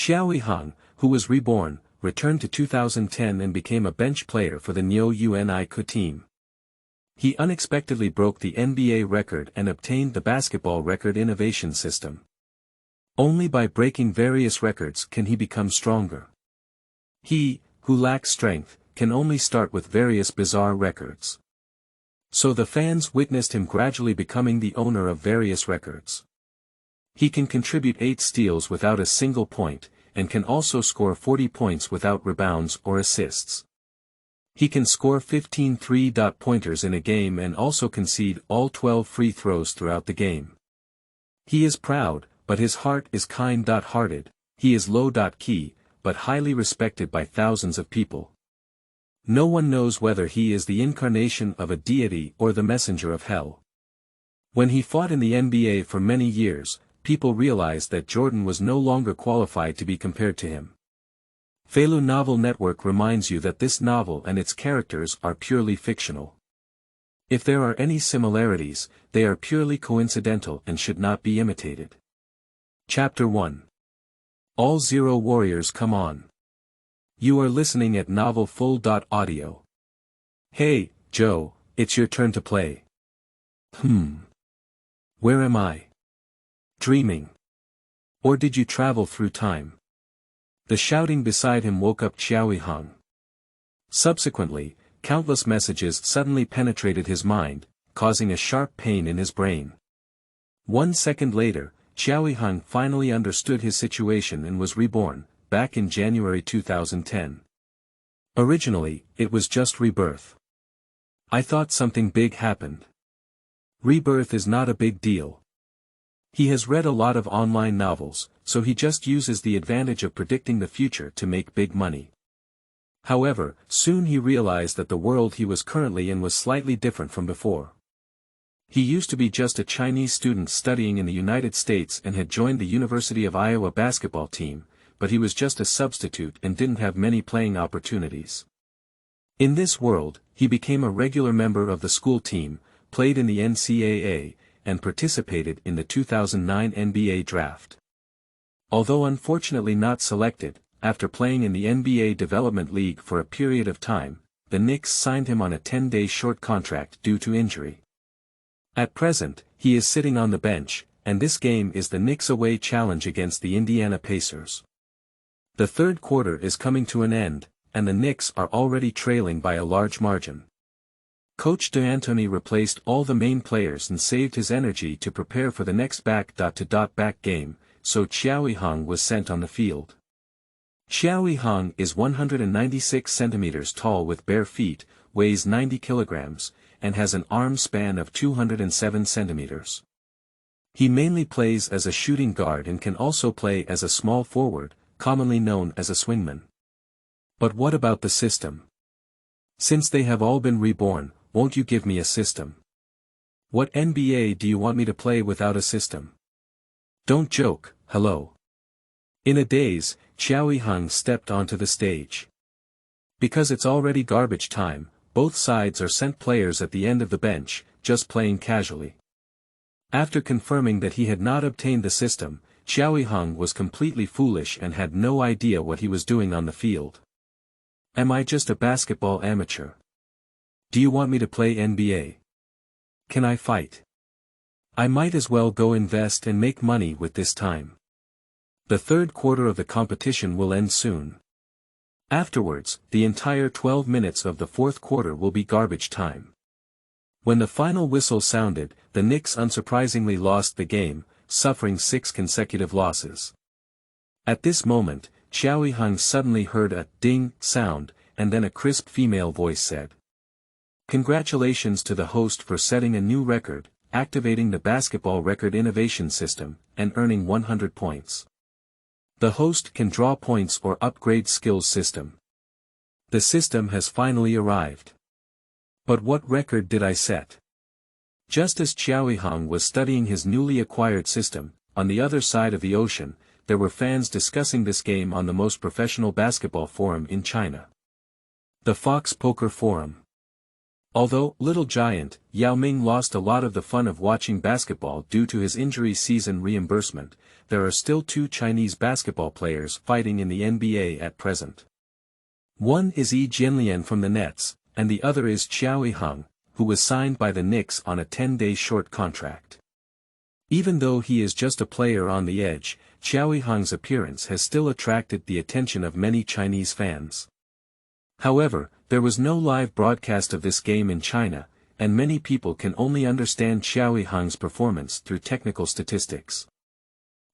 Qiao Yihang, who was reborn, returned to 2010 and became a bench player for the Niu Yue Ni Ke team. He unexpectedly broke the NBA record and obtained the Basketball Record Innovation System. Only by breaking various records can he become stronger. He, who lacks strength, can only start with various bizarre records. So the fans witnessed him gradually becoming the owner of various records. He can contribute 8 steals without a single point, and can also score 40 points without rebounds or assists. He can score 15 three-pointers in a game and also concede all 12 free throws throughout the game. He is proud, but his heart is kind-hearted, he is low-key, but highly respected by thousands of people. No one knows whether he is the incarnation of a deity or the messenger of hell. When he fought in the NBA for many years, people realized that Jordan was no longer qualified to be compared to him. Feilu Novel Network reminds you that this novel and its characters are purely fictional. If there are any similarities, they are purely coincidental and should not be imitated. Chapter 1. All Zero Warriors Come On. You are listening at novelfull.audio. Hey, Joe, it's your turn to play. Where am I? Dreaming. Or did you travel through time? The shouting beside him woke up Qiao Yihang. Subsequently, countless messages suddenly penetrated his mind, causing a sharp pain in his brain. 1 second later, Qiao Yihang finally understood his situation and was reborn, back in January 2010. Originally, it was just rebirth. I thought something big happened. Rebirth is not a big deal. He has read a lot of online novels, so he just uses the advantage of predicting the future to make big money. However, soon he realized that the world he was currently in was slightly different from before. He used to be just a Chinese student studying in the United States and had joined the University of Iowa basketball team, but he was just a substitute and didn't have many playing opportunities. In this world, he became a regular member of the school team, played in the NCAA, and participated in the 2009 NBA draft. Although unfortunately not selected, after playing in the NBA Development League for a period of time, the Knicks signed him on a 10-day short contract due to injury. At present, he is sitting on the bench, and this game is the Knicks away challenge against the Indiana Pacers. The third quarter is coming to an end, and the Knicks are already trailing by a large margin. Coach D'Antoni replaced all the main players and saved his energy to prepare for the next back-to-back game, so Qiao Yihang was sent on the field. Qiao Yihang is 196 centimeters tall with bare feet, weighs 90 kilograms, and has an arm span of 207 centimeters. He mainly plays as a shooting guard and can also play as a small forward, commonly known as a swingman. But what about the system? Since they have all been reborn, won't you give me a system? What NBA do you want me to play without a system? Don't joke, hello. In a daze, Qiao Yihang stepped onto the stage. Because it's already garbage time, both sides are sent players at the end of the bench, just playing casually. After confirming that he had not obtained the system, Qiao Yihang was completely foolish and had no idea what he was doing on the field. Am I just a basketball amateur? Do you want me to play NBA? Can I fight? I might as well go invest and make money with this time. The third quarter of the competition will end soon. Afterwards, the entire 12 minutes of the fourth quarter will be garbage time. When the final whistle sounded, the Knicks unsurprisingly lost the game, suffering 6 consecutive losses. At this moment, Qiao Yihang suddenly heard a ding sound, and then a crisp female voice said, "Congratulations to the host for setting a new record, activating the Basketball Record Innovation System, and earning 100 points. The host can draw points or upgrade skills system. The system has finally arrived. But what record did I set?" Just as Qiao Yihang was studying his newly acquired system, on the other side of the ocean, there were fans discussing this game on the most professional basketball forum in China. The Fox Poker Forum. Although, Little Giant, Yao Ming lost a lot of the fun of watching basketball due to his injury season reimbursement, there are still two Chinese basketball players fighting in the NBA at present. One is Yi Jianlian from the Nets, and the other is Qiao Yihang, who was signed by the Knicks on a 10-day short contract. Even though he is just a player on the edge, Qiao Yihang's appearance has still attracted the attention of many Chinese fans. However, there was no live broadcast of this game in China, and many people can only understand Qiao Yihang's performance through technical statistics.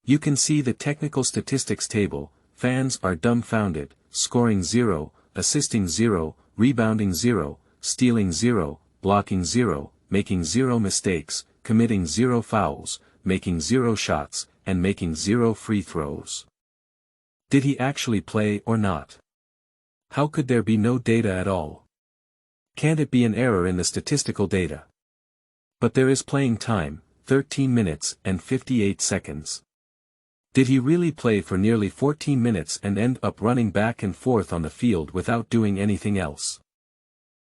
You can see the technical statistics table. Fans are dumbfounded: scoring 0, assisting 0, rebounding 0, stealing 0, blocking 0, making 0 mistakes, committing 0 fouls, making 0 shots, and making 0 free throws. Did he actually play or not? How could there be no data at all? Can't it be an error in the statistical data? But there is playing time, 13 minutes and 58 seconds. Did he really play for nearly 14 minutes and end up running back and forth on the field without doing anything else?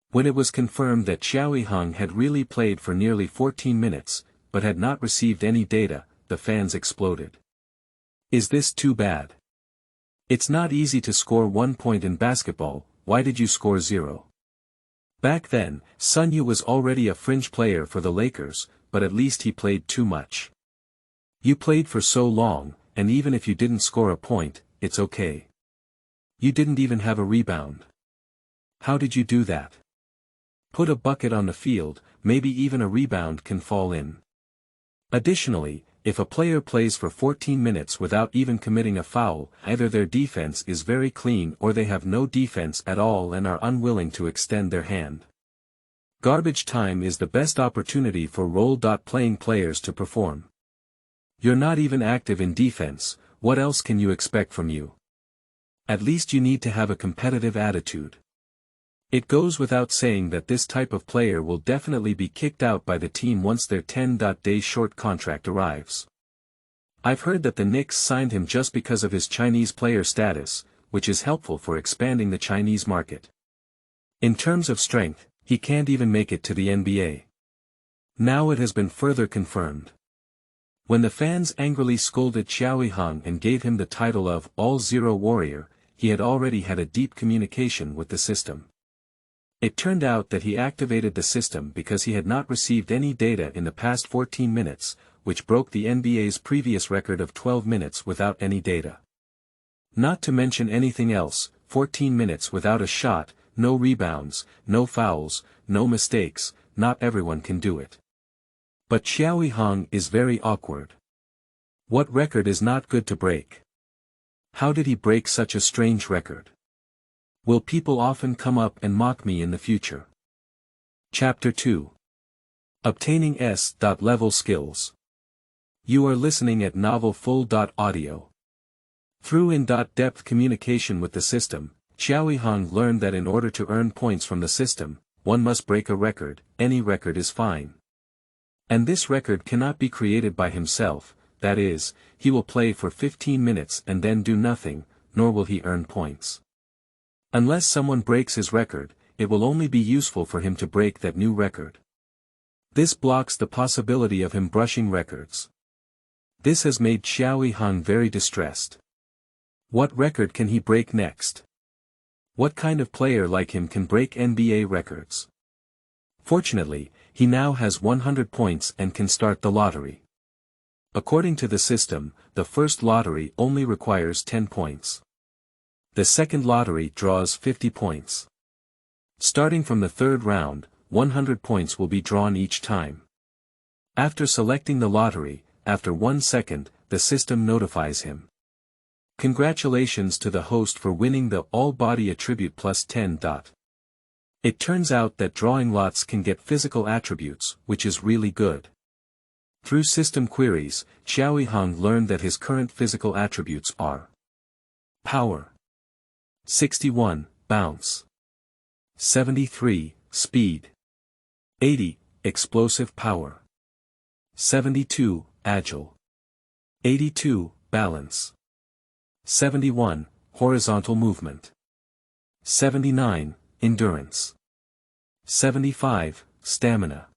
When it was confirmed that Qiao Yihang had really played for nearly 14 minutes, but had not received any data, the fans exploded. Is this too bad? It's not easy to score 1 point in basketball. Why did you score 0? Back then, Sun Yu was already a fringe player for the Lakers, but at least he played too much. You played for so long, and even if you didn't score a point, it's okay. You didn't even have a rebound. How did you do that? Put a bucket on the field, maybe even a rebound can fall in. Additionally, if a player plays for 14 minutes without even committing a foul, either their defense is very clean or they have no defense at all and are unwilling to extend their hand. Garbage time is the best opportunity for role-playing players to perform. You're not even active in defense, what else can you expect from you? At least you need to have a competitive attitude. It goes without saying that this type of player will definitely be kicked out by the team once their 10-day short contract arrives. I've heard that the Knicks signed him just because of his Chinese player status, which is helpful for expanding the Chinese market. In terms of strength, he can't even make it to the NBA. Now it has been further confirmed. When the fans angrily scolded Qiao Yihang and gave him the title of All-Zero Warrior, he had already had a deep communication with the system. It turned out that he activated the system because he had not received any data in the past 14 minutes, which broke the NBA's previous record of 12 minutes without any data. Not to mention anything else, 14 minutes without a shot, no rebounds, no fouls, no mistakes, not everyone can do it. But Qiao Yihang is very awkward. What record is not good to break? How did he break such a strange record? Will people often come up and mock me in the future? Chapter 2. Obtaining S.level skills. You are listening at Novel Full.audio. Through in-depth communication with the system, Qiao Yihang learned that in order to earn points from the system, one must break a record. Any record is fine. And this record cannot be created by himself, that is, he will play for 15 minutes and then do nothing, nor will he earn points. Unless someone breaks his record, it will only be useful for him to break that new record. This blocks the possibility of him brushing records. This has made Qiao Yihang very distressed. What record can he break next? What kind of player like him can break NBA records? Fortunately, he now has 100 points and can start the lottery. According to the system, the first lottery only requires 10 points. The second lottery draws 50 points. Starting from the third round, 100 points will be drawn each time. After selecting the lottery, after 1 second, the system notifies him. Congratulations to the host for winning the all-body attribute plus 10. It turns out that drawing lots can get physical attributes, which is really good. Through system queries, Qiao Yihang learned that his current physical attributes are Power 61, Bounce 73, Speed 80, Explosive Power 72, Agile 82, Balance 71, Horizontal Movement 79, Endurance 75. Stamina.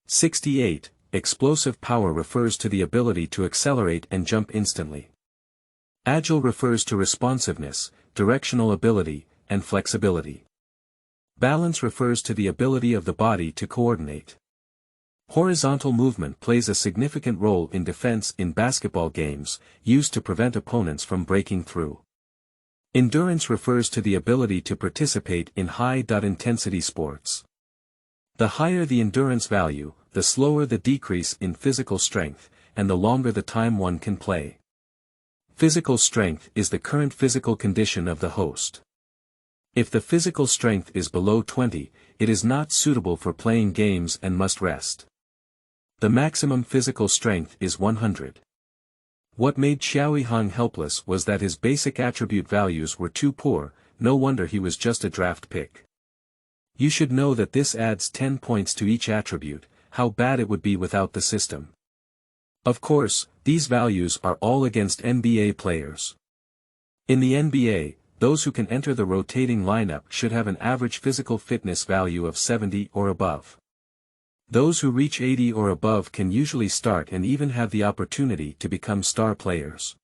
68. Explosive power refers to the ability to accelerate and jump instantly. Agile refers to responsiveness, directional ability, and flexibility. Balance refers to the ability of the body to coordinate. Horizontal movement plays a significant role in defense in basketball games, used to prevent opponents from breaking through. Endurance refers to the ability to participate in high-intensity sports. The higher the endurance value, the slower the decrease in physical strength, and the longer the time one can play. Physical strength is the current physical condition of the host. If the physical strength is below 20, it is not suitable for playing games and must rest. The maximum physical strength is 100. What made Qiao Yihang helpless was that his basic attribute values were too poor, no wonder he was just a draft pick. You should know that this adds 10 points to each attribute, how bad it would be without the system. Of course, these values are all against NBA players. In the NBA, those who can enter the rotating lineup should have an average physical fitness value of 70 or above. Those who reach 80 or above can usually start and even have the opportunity to become star players.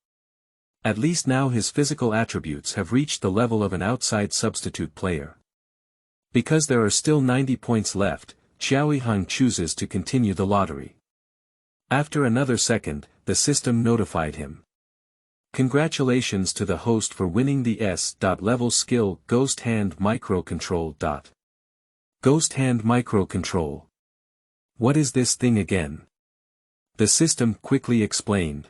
At least now his physical attributes have reached the level of an outside substitute player. Because there are still 90 points left, Qiao Yihang chooses to continue the lottery. After another second, the system notified him. Congratulations to the host for winning the S.level skill Ghost Hand Microcontrol. Ghost Hand Microcontrol. What is this thing again? The system quickly explained.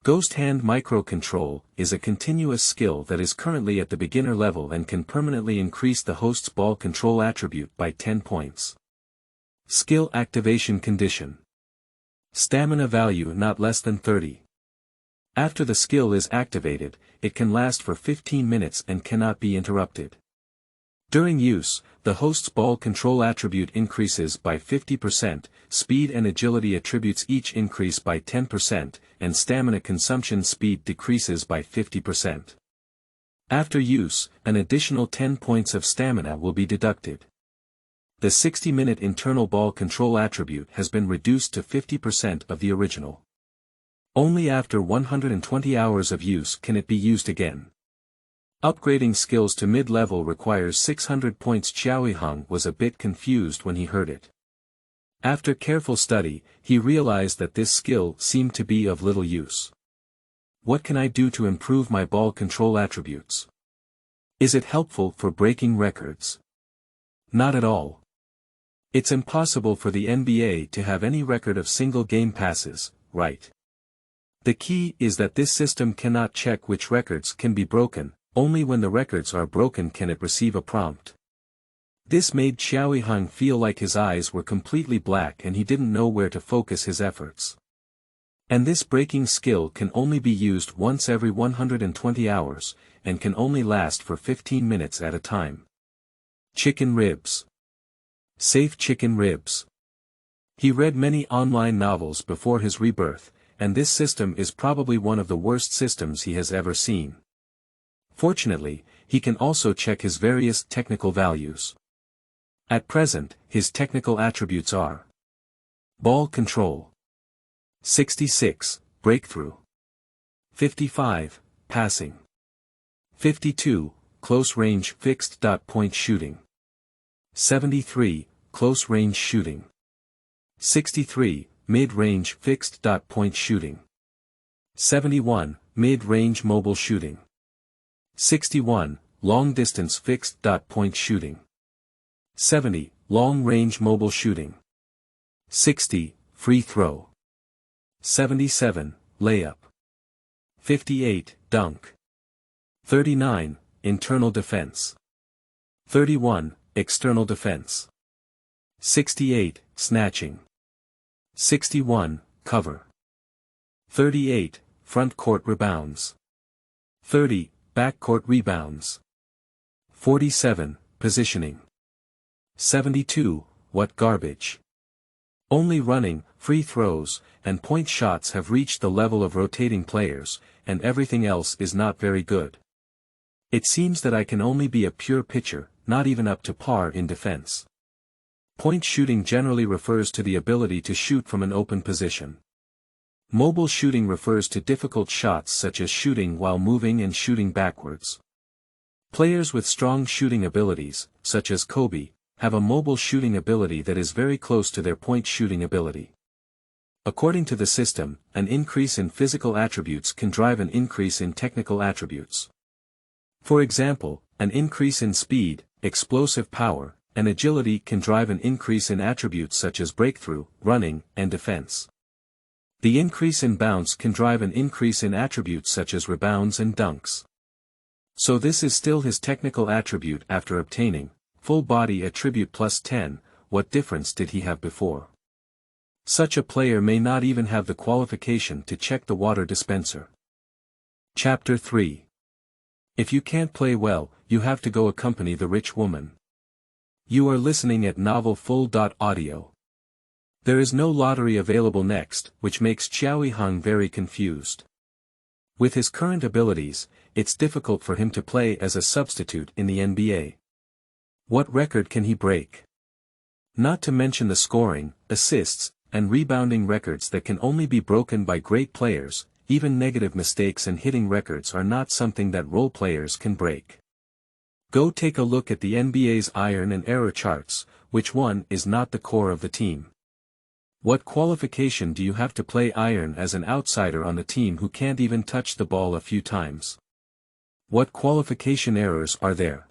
Ghost Hand Microcontrol is a continuous skill that is currently at the beginner level and can permanently increase the host's ball control attribute by 10 points. Skill activation condition. Stamina value not less than 30. After the skill is activated, it can last for 15 minutes and cannot be interrupted. During use, the host's ball control attribute increases by 50%, speed and agility attributes each increase by 10%, and stamina consumption speed decreases by 50%. After use, an additional 10 points of stamina will be deducted. The 60-minute internal ball control attribute has been reduced to 50% of the original. Only after 120 hours of use can it be used again. Upgrading skills to mid-level requires 600 points. Qiao Yihang was a bit confused when he heard it. After careful study, he realized that this skill seemed to be of little use. What can I do to improve my ball control attributes? Is it helpful for breaking records? Not at all. It's impossible for the NBA to have any record of single game passes, right? The key is that this system cannot check which records can be broken. Only when the records are broken can it receive a prompt. This made Qiao Yihang feel like his eyes were completely black and he didn't know where to focus his efforts. And this breaking skill can only be used once every 120 hours, and can only last for 15 minutes at a time. Chicken ribs. Safe chicken ribs. He read many online novels before his rebirth, and this system is probably one of the worst systems he has ever seen. Fortunately, he can also check his various technical values. At present, his technical attributes are: ball control, 66, breakthrough, 55, passing, 52, close range fixed point shooting, 73, close range shooting, 63, mid-range fixed point shooting, 71, mid-range mobile shooting, 61, long-distance fixed point shooting, 70, long-range mobile shooting, 60, free throw, 77, layup, 58, dunk, 39, internal defense, 31, external defense, 68, snatching, 61, cover, 38, front court rebounds, 30, backcourt rebounds, 47, positioning, 72, what garbage. Only running, free throws, and point shots have reached the level of rotating players, and everything else is not very good. It seems that I can only be a pure pitcher, not even up to par in defense. Point shooting generally refers to the ability to shoot from an open position. Mobile shooting refers to difficult shots such as shooting while moving and shooting backwards. Players with strong shooting abilities, such as Kobe, have a mobile shooting ability that is very close to their point shooting ability. According to the system, an increase in physical attributes can drive an increase in technical attributes. For example, an increase in speed, explosive power, and agility can drive an increase in attributes such as breakthrough, running, and defense. The increase in bounce can drive an increase in attributes such as rebounds and dunks. So this is still his technical attribute after obtaining full body attribute plus 10, what difference did he have before? Such a player may not even have the qualification to check the water dispenser. Chapter 3. If you can't play well, you have to go accompany the rich woman. You are listening at Novel Full.audio. There is no lottery available next, which makes Qiao Yihang very confused. With his current abilities, it's difficult for him to play as a substitute in the NBA. What record can he break? Not to mention the scoring, assists, and rebounding records that can only be broken by great players. Even negative mistakes and hitting records are not something that role players can break. Go take a look at the NBA's iron and error charts, which one is not the core of the team? What qualification do you have to play iron as an outsider on the team who can't even touch the ball a few times? What qualification errors are there?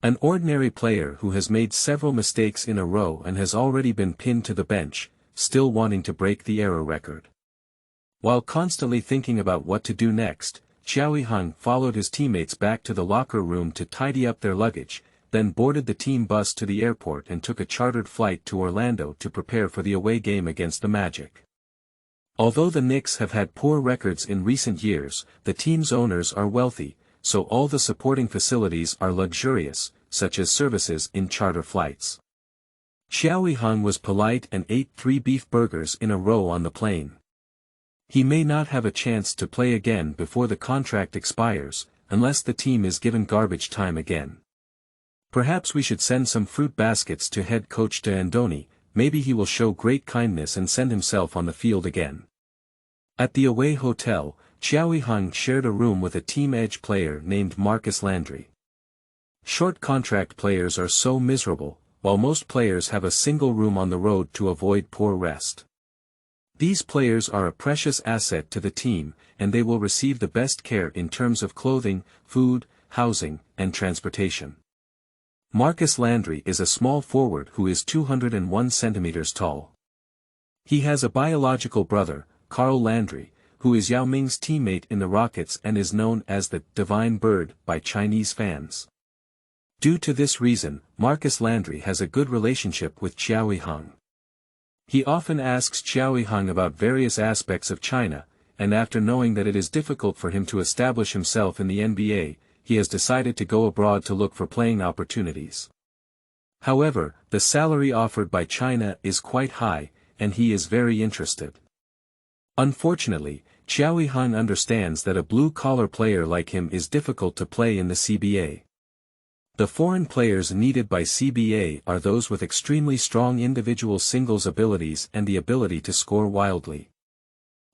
An ordinary player who has made several mistakes in a row and has already been pinned to the bench, still wanting to break the error record. While constantly thinking about what to do next, Qiao Yihang followed his teammates back to the locker room to tidy up their luggage, then boarded the team bus to the airport and took a chartered flight to Orlando to prepare for the away game against the Magic. Although the Knicks have had poor records in recent years, the team's owners are wealthy, so all the supporting facilities are luxurious, such as services in charter flights. Qiao Yihang was polite and ate 3 beef burgers in a row on the plane. He may not have a chance to play again before the contract expires, unless the team is given garbage time again. Perhaps we should send some fruit baskets to head coach D'Antoni, maybe he will show great kindness and send himself on the field again. At the away hotel, Qiao Yihang shared a room with a team edge player named Marcus Landry. Short contract players are so miserable, while most players have a single room on the road to avoid poor rest. These players are a precious asset to the team, and they will receive the best care in terms of clothing, food, housing, and transportation. Marcus Landry is a small forward who is 201 centimeters tall. He has a biological brother, Carl Landry, who is Yao Ming's teammate in the Rockets and is known as the Divine Bird by Chinese fans. Due to this reason, Marcus Landry has a good relationship with Qiao Yihang. He often asks Qiao Yihang about various aspects of China, and after knowing that it is difficult for him to establish himself in the NBA, he has decided to go abroad to look for playing opportunities. However, the salary offered by China is quite high, and he is very interested. Unfortunately, Qiao Yihang understands that a blue-collar player like him is difficult to play in the CBA. The foreign players needed by CBA are those with extremely strong individual singles abilities and the ability to score wildly.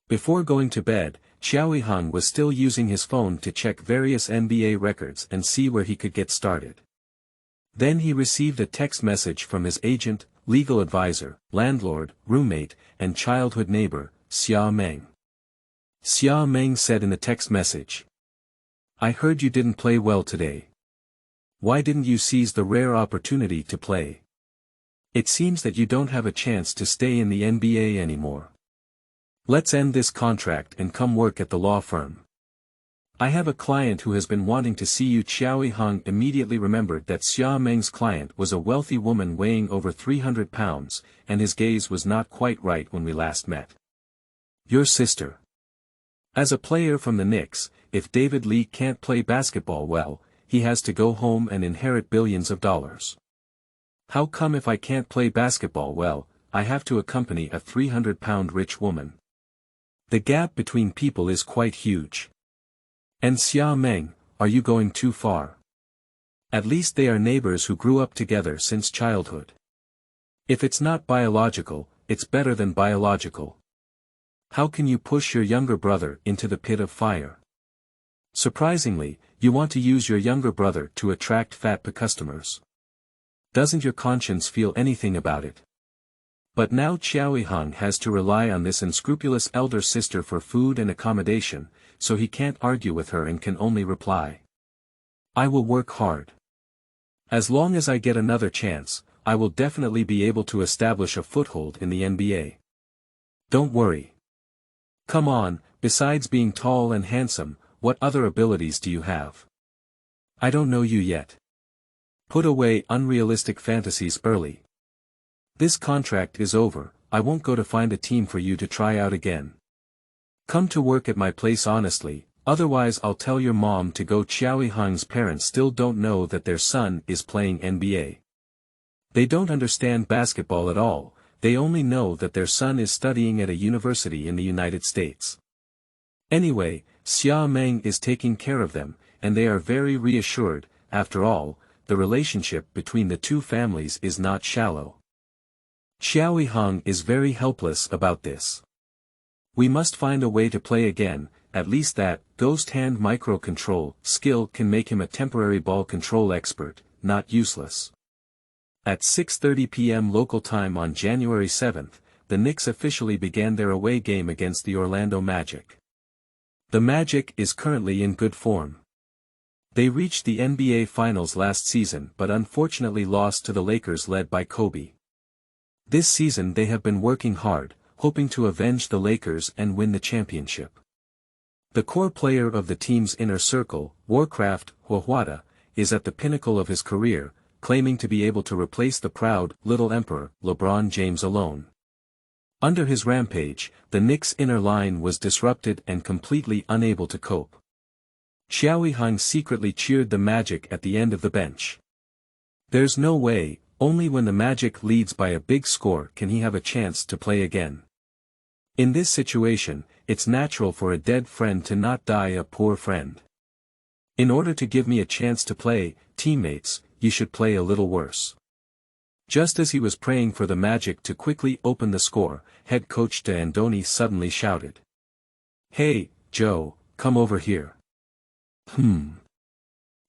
Before going to bed, Qiao Yihang was still using his phone to check various NBA records and see where he could get started. Then he received a text message from his agent, legal advisor, landlord, roommate, and childhood neighbor, Xia Meng. Xia Meng said in the text message, "I heard you didn't play well today. Why didn't you seize the rare opportunity to play? It seems that you don't have a chance to stay in the NBA anymore. Let's end this contract and come work at the law firm. I have a client who has been wanting to see you." Qiao Yihang immediately remembered that Xia Meng's client was a wealthy woman weighing over 300 pounds, and his gaze was not quite right when we last met. "Your sister." As a player from the Knicks, if David Lee can't play basketball well, he has to go home and inherit billions of dollars. How come if I can't play basketball well, I have to accompany a 300-pound rich woman? The gap between people is quite huge. And Xia Meng, are you going too far? At least they are neighbors who grew up together since childhood. If it's not biological, it's better than biological. How can you push your younger brother into the pit of fire? Surprisingly, you want to use your younger brother to attract fat customers. Doesn't your conscience feel anything about it? But now Qiao Yihang has to rely on this unscrupulous elder sister for food and accommodation, so he can't argue with her and can only reply. I will work hard. As long as I get another chance, I will definitely be able to establish a foothold in the NBA. Don't worry. Come on, besides being tall and handsome, what other abilities do you have? I don't know you yet. Put away unrealistic fantasies early. This contract is over, I won't go to find a team for you to try out again. Come to work at my place honestly, otherwise I'll tell your mom to go. Qiao Yihang's parents still don't know that their son is playing NBA. They don't understand basketball at all, they only know that their son is studying at a university in the United States. Anyway, Xiaomeng is taking care of them, and they are very reassured. After all, the relationship between the two families is not shallow. Qiao Yihang is very helpless about this. We must find a way to play again, at least that ghost hand micro-control skill can make him a temporary ball control expert, not useless. At 6:30 p.m. local time on January 7th, the Knicks officially began their away game against the Orlando Magic. The Magic is currently in good form. They reached the NBA Finals last season but unfortunately lost to the Lakers led by Kobe. This season they have been working hard, hoping to avenge the Lakers and win the championship. The core player of the team's inner circle, Warcraft, Huahuada, is at the pinnacle of his career, claiming to be able to replace the proud, little emperor, LeBron James alone. Under his rampage, the Knicks' inner line was disrupted and completely unable to cope. Qiao Yihang secretly cheered the Magic at the end of the bench. There's no way, only when the Magic leads by a big score can he have a chance to play again. In this situation, it's natural for a dead friend to not die a poor friend. In order to give me a chance to play, teammates, you should play a little worse. Just as he was praying for the Magic to quickly open the score, head coach D'Antoni suddenly shouted. Hey, Joe, come over here.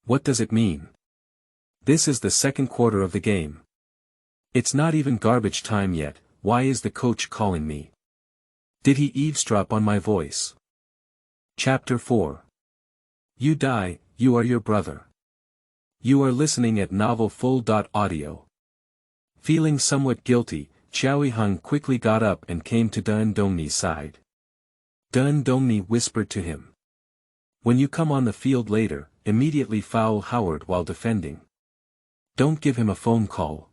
What does it mean? This is the second quarter of the game. It's not even garbage time yet, why is the coach calling me? Did he eavesdrop on my voice? Chapter 4. You die, you are your brother. You are listening at novelfull.audio. Feeling somewhat guilty, Qiao Yihang quickly got up and came to D'Antoni's side. D'Antoni whispered to him. When you come on the field later, immediately foul Howard while defending. Don't give him a phone call.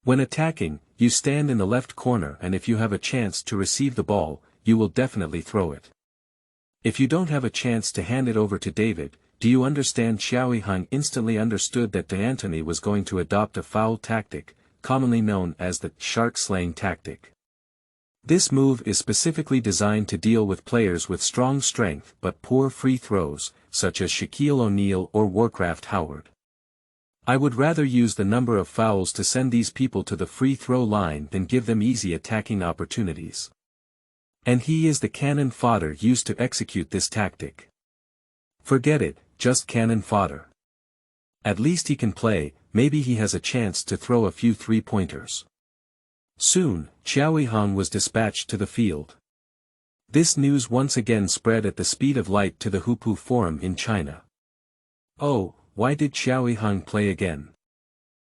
When attacking, you stand in the left corner and if you have a chance to receive the ball, you will definitely throw it. If you don't have a chance to hand it over to David, do you understand? Qiao Yihang instantly understood that D'Antoni was going to adopt a foul tactic, commonly known as the shark slaying tactic. This move is specifically designed to deal with players with strong strength but poor free throws, such as Shaquille O'Neal or Warcraft Howard. I would rather use the number of fouls to send these people to the free throw line than give them easy attacking opportunities. And he is the cannon fodder used to execute this tactic. Forget it, just cannon fodder. At least he can play, maybe he has a chance to throw a few three-pointers. Soon, Qiao Yihang was dispatched to the field. This news once again spread at the speed of light to the Hupu Forum in China. Oh, why did Qiao Yihang play again?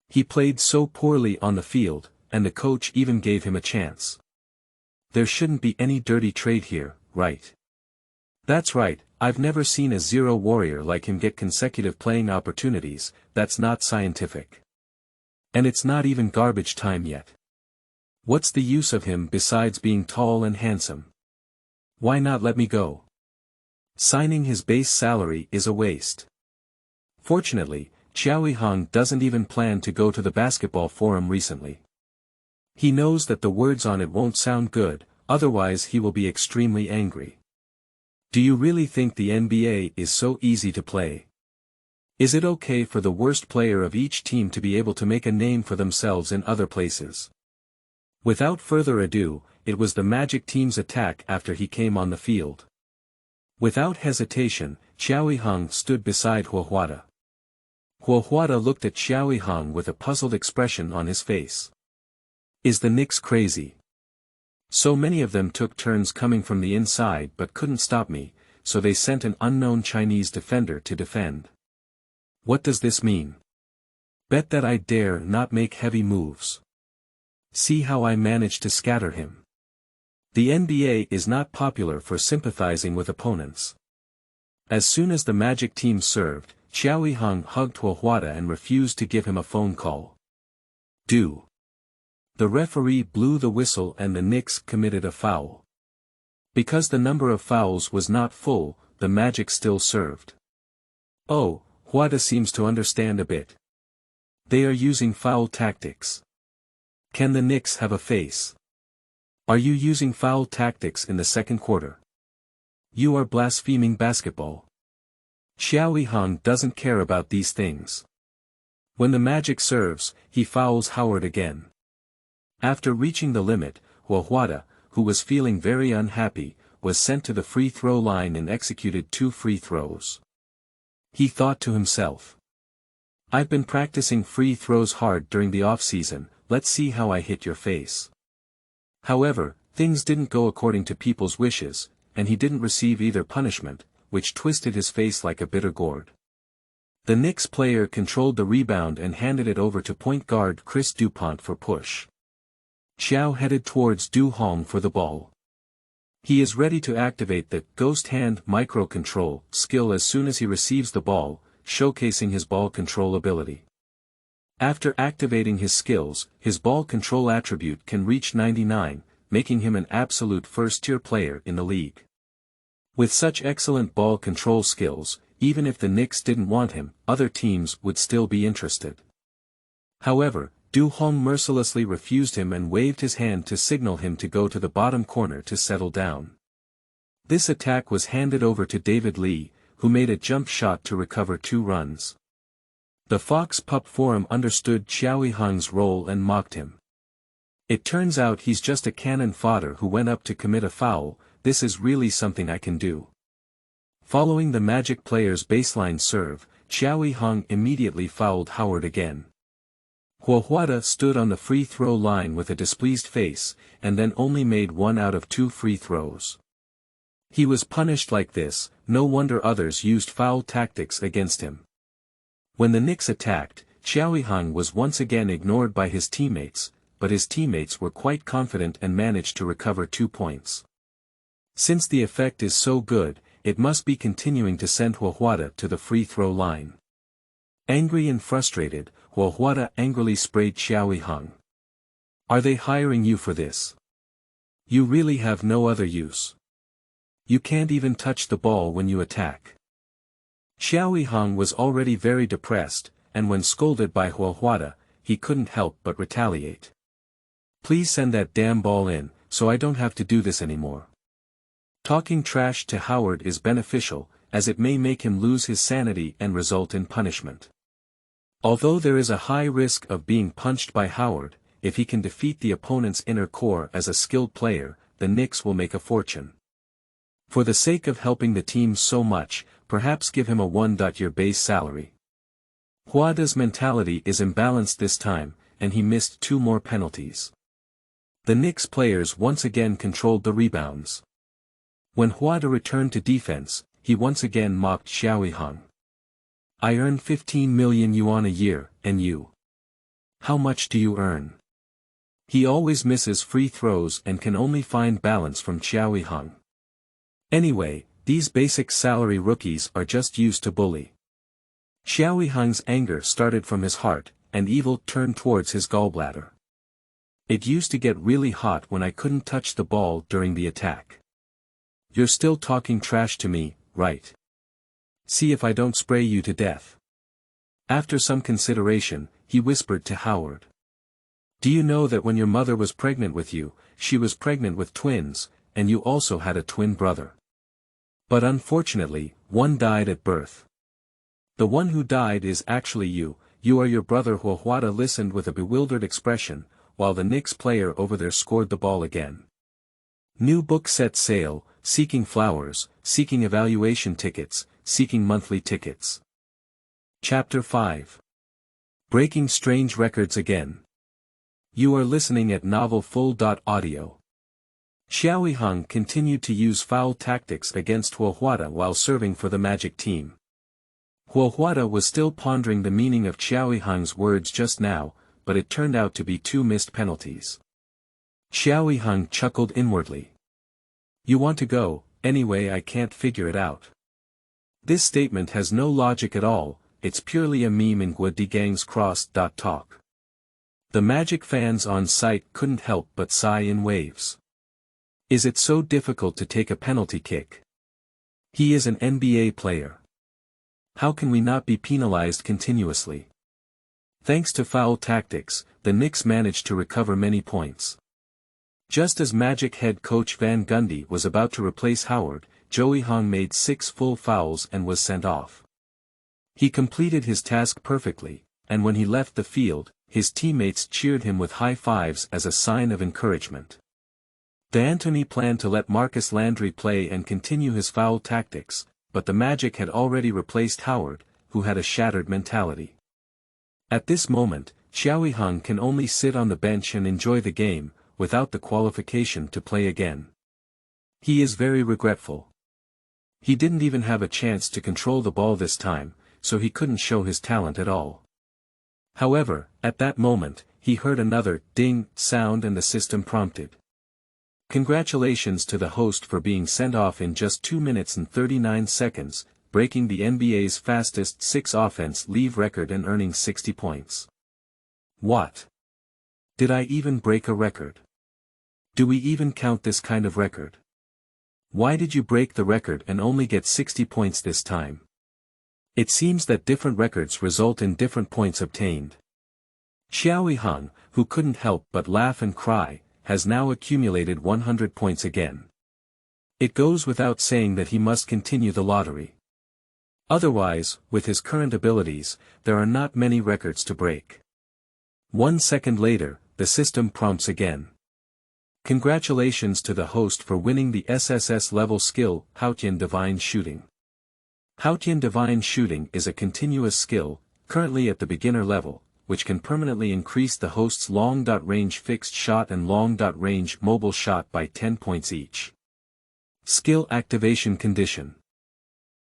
He played so poorly on the field, and the coach even gave him a chance. There shouldn't be any dirty trade here, right? That's right, I've never seen a zero warrior like him get consecutive playing opportunities, that's not scientific. And it's not even garbage time yet. What's the use of him besides being tall and handsome? Why not let me go? Signing his base salary is a waste. Fortunately, Qiao Yihang doesn't even plan to go to the basketball forum recently. He knows that the words on it won't sound good, otherwise he will be extremely angry. Do you really think the NBA is so easy to play? Is it okay for the worst player of each team to be able to make a name for themselves in other places? Without further ado, it was the Magic team's attack after he came on the field. Without hesitation, Qiao Yihang stood beside Huohuada. Huohuada looked at Qiao Yihang with a puzzled expression on his face. Is the Knicks crazy? So many of them took turns coming from the inside but couldn't stop me, so they sent an unknown Chinese defender to defend. What does this mean? Bet that I dare not make heavy moves. See how I managed to scatter him. The NBA is not popular for sympathizing with opponents. As soon as the Magic team served, Qiao Yihang hugged Huohuada and refused to give him a phone call. Do. The referee blew the whistle and the Knicks committed a foul. Because the number of fouls was not full, the Magic still served. Oh, Huohuada seems to understand a bit. They are using foul tactics. Can the Knicks have a face? Are you using foul tactics in the second quarter? You are blaspheming basketball. Qiao Yihang doesn't care about these things. When the Magic serves, he fouls Howard again. After reaching the limit, Huohuada, who was feeling very unhappy, was sent to the free throw line and executed 2 free throws. He thought to himself. I've been practicing free throws hard during the off-season, let's see how I hit your face. However, things didn't go according to people's wishes, and he didn't receive either punishment, which twisted his face like a bitter gourd. The Knicks player controlled the rebound and handed it over to point guard Chris Dupont for push. Qiao headed towards Du Hong for the ball. He is ready to activate the ghost hand micro-control skill as soon as he receives the ball, showcasing his ball control ability. After activating his skills, his ball control attribute can reach 99, making him an absolute first-tier player in the league. With such excellent ball control skills, even if the Knicks didn't want him, other teams would still be interested. However, Du Hong mercilessly refused him and waved his hand to signal him to go to the bottom corner to settle down. This attack was handed over to David Lee, who made a jump shot to recover 2 runs. The Fox Pup Forum understood Qiao Yihang's role and mocked him. It turns out he's just a cannon fodder who went up to commit a foul. This is really something I can do. Following the Magic player's baseline serve, Qiao Yihang immediately fouled Howard again. Huohuada stood on the free throw line with a displeased face, and then only made 1 out of 2 free throws. He was punished like this, no wonder others used foul tactics against him. When the Knicks attacked, Qiao Yihang was once again ignored by his teammates, but his teammates were quite confident and managed to recover 2 points. Since the effect is so good, it must be continuing to send Huohuada to the free throw line. Angry and frustrated, Huohuada angrily sprayed Qiao Yihang. Are they hiring you for this? You really have no other use. You can't even touch the ball when you attack. Qiao Yihang was already very depressed, and when scolded by Huohuada, he couldn't help but retaliate. Please send that damn ball in, so I don't have to do this anymore. Talking trash to Howard is beneficial, as it may make him lose his sanity and result in punishment. Although there is a high risk of being punched by Howard, if he can defeat the opponent's inner core as a skilled player, the Knicks will make a fortune. For the sake of helping the team so much, perhaps give him a $1 base salary. Huohuada's mentality is imbalanced this time, and he missed 2 more penalties. The Knicks players once again controlled the rebounds. When Huohuada returned to defense, he once again mocked Qiao Yihang. I earn 15 million yuan a year, and you? How much do you earn? He always misses free throws and can only find balance from Qiao Yihang. Anyway, these basic salary rookies are just used to bully. Qiao Yihang's anger started from his heart, and evil turned towards his gallbladder. It used to get really hot when I couldn't touch the ball during the attack. You're still talking trash to me, right? See if I don't spray you to death. After some consideration, he whispered to Howard. Do you know that when your mother was pregnant with you, she was pregnant with twins, and you also had a twin brother? But unfortunately, one died at birth. The one who died is actually you are your brother. Huohuada listened with a bewildered expression, while the Knicks player over there scored the ball again. New book set sale, seeking flowers, seeking evaluation tickets, seeking monthly tickets. Chapter 5. Breaking strange records again. You are listening at Novel Full.Audio. Qiao Yihang continued to use foul tactics against Huohuada while serving for the Magic team. Huohuada was still pondering the meaning of Qiao Yihang's words just now, but it turned out to be 2 missed penalties. Qiao Yihang chuckled inwardly. You want to go, anyway. I can't figure it out. This statement has no logic at all, it's purely a meme in Gua Digang's cross.talk. The Magic fans on site couldn't help but sigh in waves. Is it so difficult to take a penalty kick? He is an NBA player. How can we not be penalized continuously? Thanks to foul tactics, the Knicks managed to recover many points. Just as Magic head coach Van Gundy was about to replace Howard, Qiao Yihang made 6 full fouls and was sent off. He completed his task perfectly, and when he left the field, his teammates cheered him with high fives as a sign of encouragement. D'Antoni planned to let Marcus Landry play and continue his foul tactics, but the Magic had already replaced Howard, who had a shattered mentality. At this moment, Qiao Yihang can only sit on the bench and enjoy the game, without the qualification to play again. He is very regretful. He didn't even have a chance to control the ball this time, so he couldn't show his talent at all. However, at that moment, he heard another ding sound and the system prompted. Congratulations to the host for being sent off in just 2 minutes and 39 seconds, breaking the NBA's fastest 6 offense leave record and earning 60 points. What? Did I even break a record? Do we even count this kind of record? Why did you break the record and only get 60 points this time? It seems that different records result in different points obtained. Qiao Yihang, who couldn't help but laugh and cry, has now accumulated 100 points again. It goes without saying that he must continue the lottery. Otherwise, with his current abilities, there are not many records to break. 1 second later, the system prompts again. Congratulations to the host for winning the SSS level skill, Haotian Divine Shooting. Haotian Divine Shooting is a continuous skill, currently at the beginner level, which can permanently increase the host's long-range fixed shot and long-range mobile shot by 10 points each. Skill activation condition.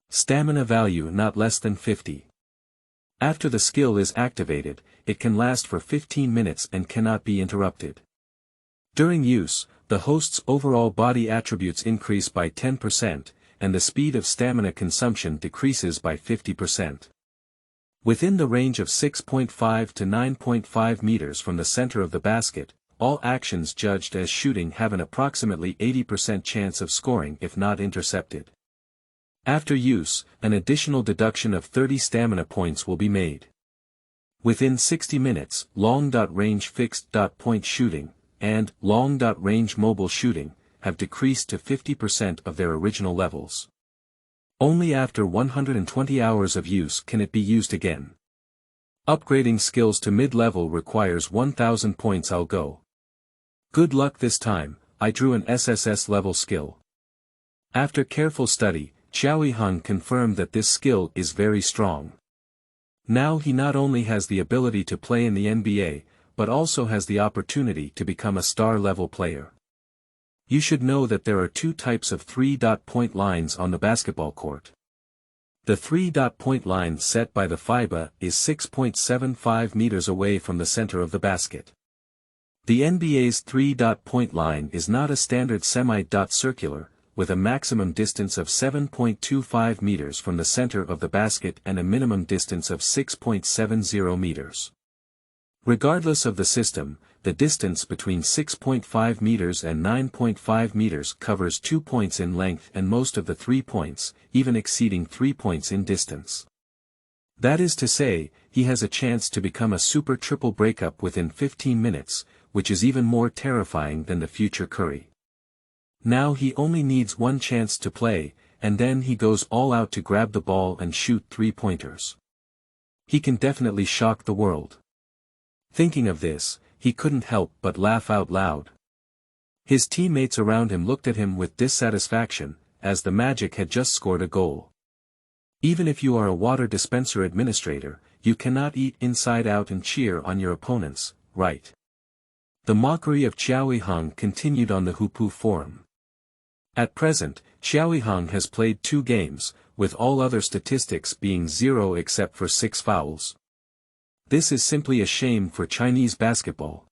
Stamina value not less than 50. After the skill is activated, it can last for 15 minutes and cannot be interrupted. During use, the host's overall body attributes increase by 10%, and the speed of stamina consumption decreases by 50%. Within the range of 6.5 to 9.5 meters from the center of the basket, all actions judged as shooting have an approximately 80% chance of scoring if not intercepted. After use, an additional deduction of 30 stamina points will be made. Within 60 minutes, long-range fixed-point shooting, and long-range mobile shooting, have decreased to 50% of their original levels. Only after 120 hours of use can it be used again. Upgrading skills to mid-level requires 1000 points. I'll go. Good luck this time. I drew an SSS level skill. After careful study, Qiao Yihang confirmed that this skill is very strong. Now he not only has the ability to play in the NBA, but also has the opportunity to become a star-level player. You should know that there are 2 types of 3-point lines on the basketball court. The 3-point line set by the FIBA is 6.75 meters away from the center of the basket. The NBA's 3-point line is not a standard semi-circular, with a maximum distance of 7.25 meters from the center of the basket and a minimum distance of 6.70 meters. Regardless of the system, the distance between 6.5 meters and 9.5 meters covers 2 points in length and most of the 3 points, even exceeding 3 points in distance. That is to say, he has a chance to become a super triple breakup within 15 minutes, which is even more terrifying than the future Curry. Now he only needs 1 chance to play, and then he goes all out to grab the ball and shoot 3-pointers. He can definitely shock the world. Thinking of this, he couldn't help but laugh out loud. His teammates around him looked at him with dissatisfaction, as the Magic had just scored a goal. Even if you are a water dispenser administrator, you cannot eat inside out and cheer on your opponents, right? The mockery of Qiao Yihang continued on the Hupu forum. At present, Qiao Yihang has played 2 games, with all other statistics being 0 except for 6 fouls. This is simply a shame for Chinese basketball.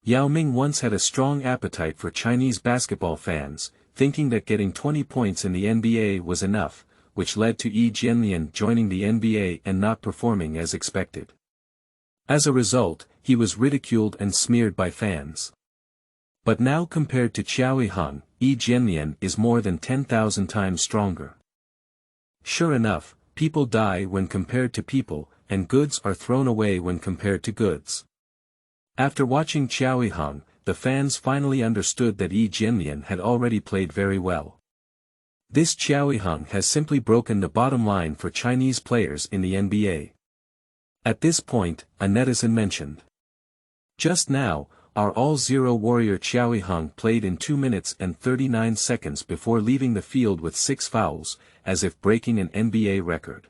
Yao Ming once had a strong appetite for Chinese basketball fans, thinking that getting 20 points in the NBA was enough, which led to Yi Jianlian joining the NBA and not performing as expected. As a result, he was ridiculed and smeared by fans. But now compared to Qiao Yihang, Yi Jianlian is more than 10,000 times stronger. Sure enough, people die when compared to people, and goods are thrown away when compared to goods. After watching Qiao Yihang, the fans finally understood that Yi Jianlian had already played very well. This Qiao Yihang has simply broken the bottom line for Chinese players in the NBA. At this point, a netizen mentioned. Just now, our all-zero warrior Qiao Yihang played in 2 minutes and 39 seconds before leaving the field with 6 fouls, as if breaking an NBA record.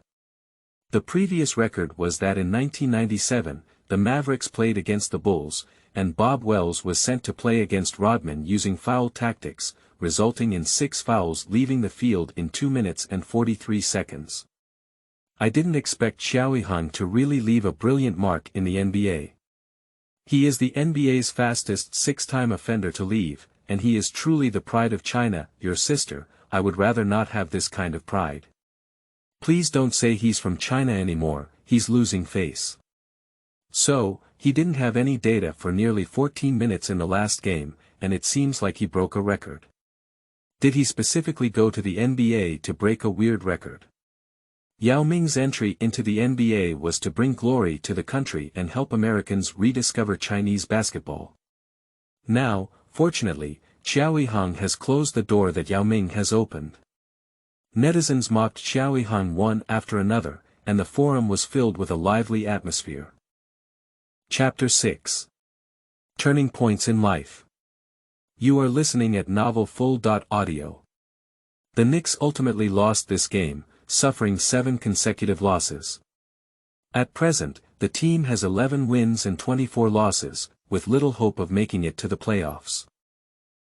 The previous record was that in 1997, the Mavericks played against the Bulls, and Bob Wells was sent to play against Rodman using foul tactics, resulting in 6 fouls leaving the field in 2 minutes and 43 seconds. I didn't expect Qiao Yihang to really leave a brilliant mark in the NBA. He is the NBA's fastest 6-time offender to leave, and he is truly the pride of China. Your sister, I would rather not have this kind of pride. Please don't say he's from China anymore, he's losing face. So, he didn't have any data for nearly 14 minutes in the last game, and it seems like he broke a record. Did he specifically go to the NBA to break a weird record? Yao Ming's entry into the NBA was to bring glory to the country and help Americans rediscover Chinese basketball. Now, fortunately, Qiao Yihang has closed the door that Yao Ming has opened. Netizens mocked Qiao Yihang one after another, and the forum was filled with a lively atmosphere. Chapter 6. Turning Points in Life. You are listening at novelfull.audio. The Knicks ultimately lost this game, suffering 7 consecutive losses. At present, the team has 11 wins and 24 losses, with little hope of making it to the playoffs.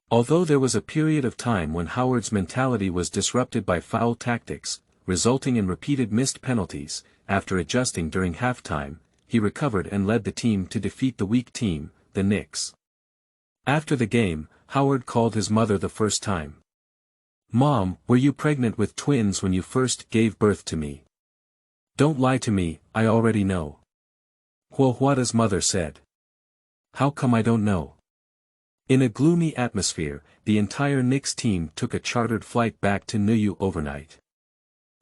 Although there was a period of time when Howard's mentality was disrupted by foul tactics, resulting in repeated missed penalties, after adjusting during halftime, he recovered and led the team to defeat the weak team, the Knicks. After the game, Howard called his mother the first time. "Mom, were you pregnant with twins when you first gave birth to me?" "Don't lie to me, I already know." Huohuada's mother said. "How come I don't know?" In a gloomy atmosphere, the entire Knicks team took a chartered flight back to Niu Yue overnight.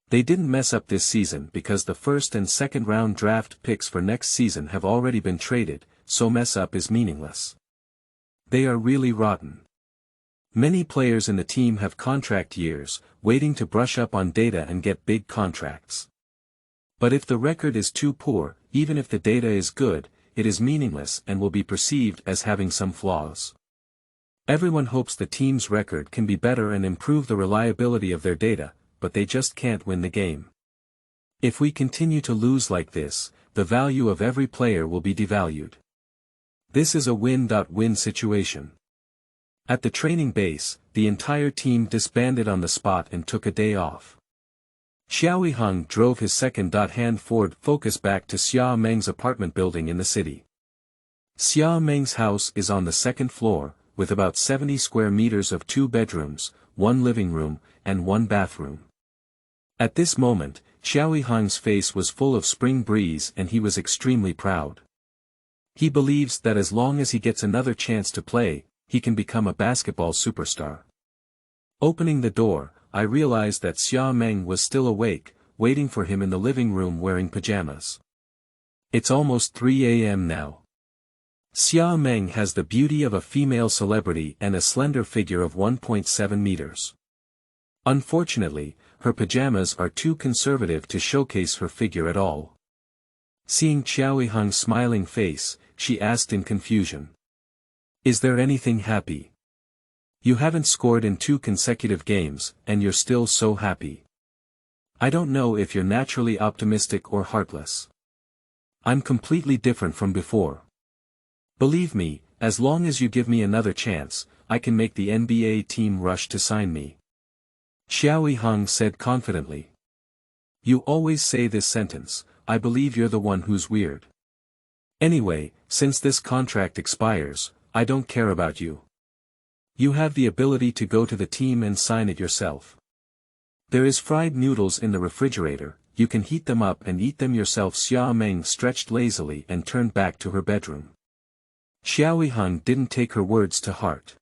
They didn't mess up this season because the first and second round draft picks for next season have already been traded, so mess up is meaningless. They are really rotten. Many players in the team have contract years, waiting to brush up on data and get big contracts. But if the record is too poor, even if the data is good, it is meaningless and will be perceived as having some flaws. Everyone hopes the team's record can be better and improve the reliability of their data, but they just can't win the game. If we continue to lose like this, the value of every player will be devalued. This is a win-win situation. At the training base, the entire team disbanded on the spot and took a day off. Qiao Yihang drove his second-hand Ford Focus back to Xia Meng's apartment building in the city. Xia Meng's house is on the 2nd floor, with about 70 square meters of 2 bedrooms, 1 living room, and 1 bathroom. At this moment, Qiao Yihang's face was full of spring breeze and he was extremely proud. He believes that as long as he gets another chance to play, he can become a basketball superstar. Opening the door, I realized that Xia Meng was still awake, waiting for him in the living room wearing pajamas. It's almost 3 a.m. now. Xia Meng has the beauty of a female celebrity and a slender figure of 1.7 meters. Unfortunately, her pajamas are too conservative to showcase her figure at all. Seeing Qiao Yihang's smiling face, she asked in confusion. Is there anything happy? You haven't scored in 2 consecutive games, and you're still so happy. I don't know if you're naturally optimistic or heartless. I'm completely different from before. Believe me, as long as you give me another chance, I can make the NBA team rush to sign me. Qiao Yihang said confidently. You always say this sentence, I believe you're the one who's weird. Anyway, since this contract expires, I don't care about you. You have the ability to go to the team and sign it yourself. There is fried noodles in the refrigerator, you can heat them up and eat them yourself. Xia Meng stretched lazily and turned back to her bedroom. Qiao Yihang didn't take her words to heart.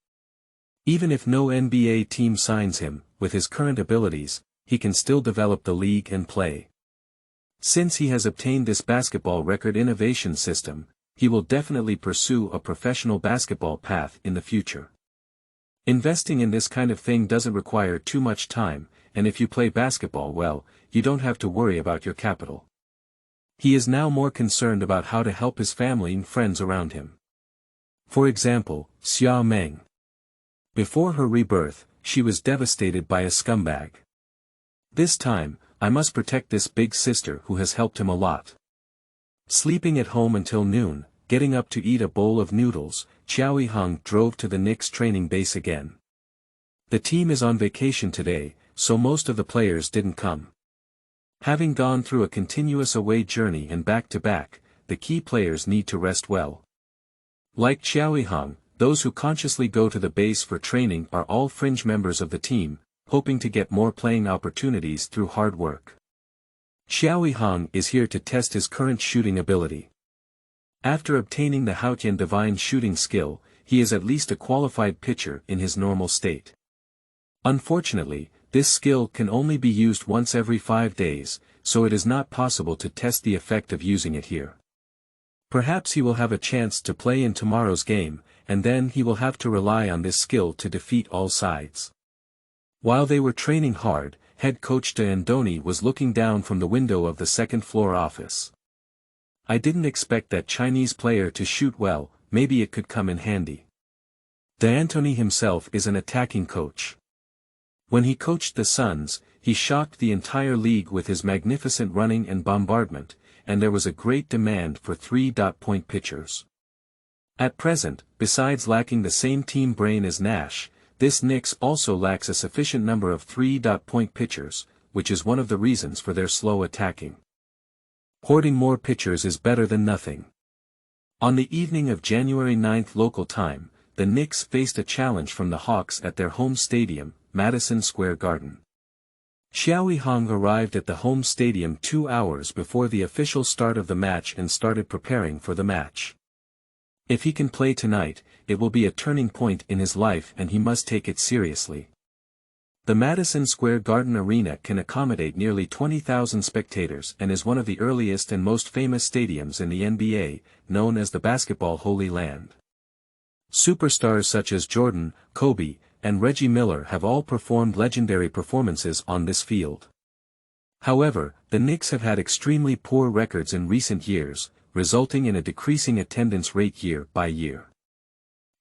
Even if no NBA team signs him, with his current abilities, he can still develop the league and play. Since he has obtained this basketball record innovation system, he will definitely pursue a professional basketball path in the future. Investing in this kind of thing doesn't require too much time, and if you play basketball well, you don't have to worry about your capital. He is now more concerned about how to help his family and friends around him. For example, Xia Meng. Before her rebirth, she was devastated by a scumbag. This time, I must protect this big sister who has helped him a lot. Sleeping at home until noon, getting up to eat a bowl of noodles, Qiao Yihang drove to the Knicks training base again. The team is on vacation today, so most of the players didn't come. Having gone through a continuous away journey and back-to-back, the key players need to rest well. Like Qiao Yihang, those who consciously go to the base for training are all fringe members of the team, hoping to get more playing opportunities through hard work. Qiao Yihang is here to test his current shooting ability. After obtaining the Haotian divine shooting skill, he is at least a qualified pitcher in his normal state. Unfortunately, this skill can only be used once every 5 days, so it is not possible to test the effect of using it here. Perhaps he will have a chance to play in tomorrow's game, and then he will have to rely on this skill to defeat all sides. While they were training hard, head coach D'Andoni was looking down from the window of the second-floor office. I didn't expect that Chinese player to shoot well, maybe it could come in handy. D'Antoni himself is an attacking coach. When he coached the Suns, he shocked the entire league with his magnificent running and bombardment, and there was a great demand for 3-point pitchers. At present, besides lacking the same team brain as Nash, this Knicks also lacks a sufficient number of 3-point pitchers, which is one of the reasons for their slow attacking. Hoarding more pitchers is better than nothing. On the evening of January 9 local time, the Knicks faced a challenge from the Hawks at their home stadium, Madison Square Garden. Qiao Yihang arrived at the home stadium 2 hours before the official start of the match and started preparing for the match. If he can play tonight, it will be a turning point in his life and he must take it seriously. The Madison Square Garden Arena can accommodate nearly 20,000 spectators and is one of the earliest and most famous stadiums in the NBA, known as the Basketball Holy Land. Superstars such as Jordan, Kobe, and Reggie Miller have all performed legendary performances on this field. However, the Knicks have had extremely poor records in recent years, resulting in a decreasing attendance rate year by year.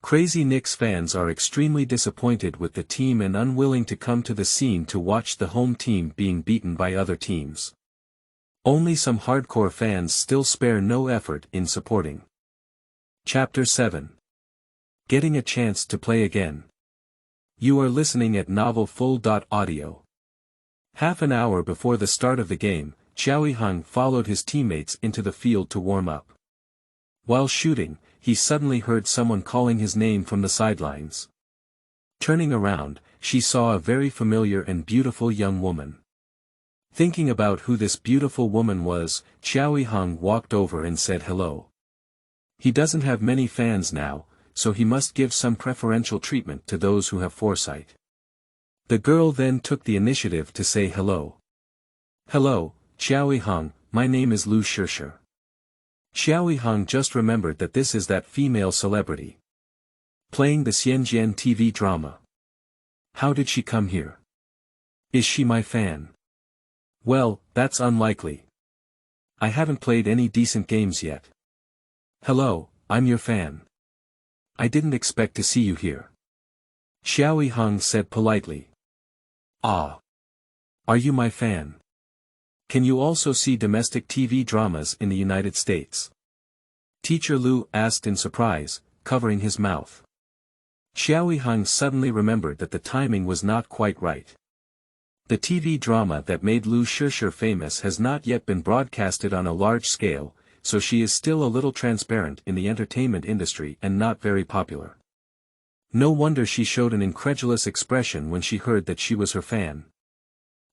Crazy Knicks fans are extremely disappointed with the team and unwilling to come to the scene to watch the home team being beaten by other teams. Only some hardcore fans still spare no effort in supporting. Chapter 7. Getting a chance to play again. You are listening at Novel Full.Audio. Half an hour before the start of the game, Qiao Yihang followed his teammates into the field to warm up. While shooting, he suddenly heard someone calling his name from the sidelines. Turning around, she saw a very familiar and beautiful young woman. Thinking about who this beautiful woman was, Qiao Yihang walked over and said hello. He doesn't have many fans now, so he must give some preferential treatment to those who have foresight. The girl then took the initiative to say hello. Hello, Qiao Yihang, my name is Lu Shishir. Qiao Yihang just remembered that this is that female celebrity playing the Xiongguan TV drama. How did she come here? Is she my fan? Well, that's unlikely. I haven't played any decent games yet. Hello, I'm your fan. I didn't expect to see you here. Qiao Yihang said politely. Ah. Are you my fan? Can you also see domestic TV dramas in the United States? Teacher Lu asked in surprise, covering his mouth. Qiao Yihang suddenly remembered that the timing was not quite right. The TV drama that made Lu Shishir famous has not yet been broadcasted on a large scale, so she is still a little transparent in the entertainment industry and not very popular. No wonder she showed an incredulous expression when she heard that she was her fan.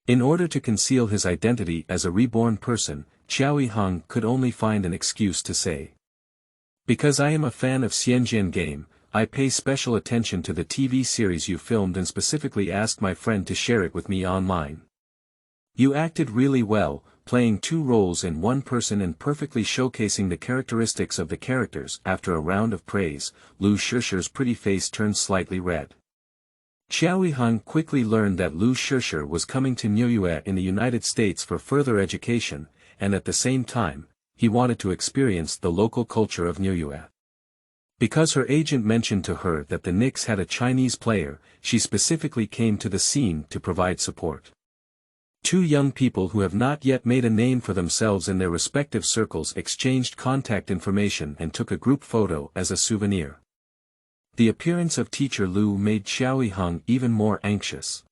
In order to conceal his identity as a reborn person, Qiao Yihang could only find an excuse to say. Because I am a fan of Xiongguan game, I pay special attention to the TV series you filmed and specifically asked my friend to share it with me online. You acted really well, playing 2 roles in one person and perfectly showcasing the characteristics of the characters. After a round of praise, Lu Shishir's pretty face turned slightly red. Qiao Yihang quickly learned that Lu Shishir was coming to Niu Yue in the United States for further education, and at the same time, he wanted to experience the local culture of Niu Yue. Because her agent mentioned to her that the Knicks had a Chinese player, she specifically came to the scene to provide support. 2 young people who have not yet made a name for themselves in their respective circles exchanged contact information and took a group photo as a souvenir. The appearance of Teacher Lu made Qiao Yihang even more anxious.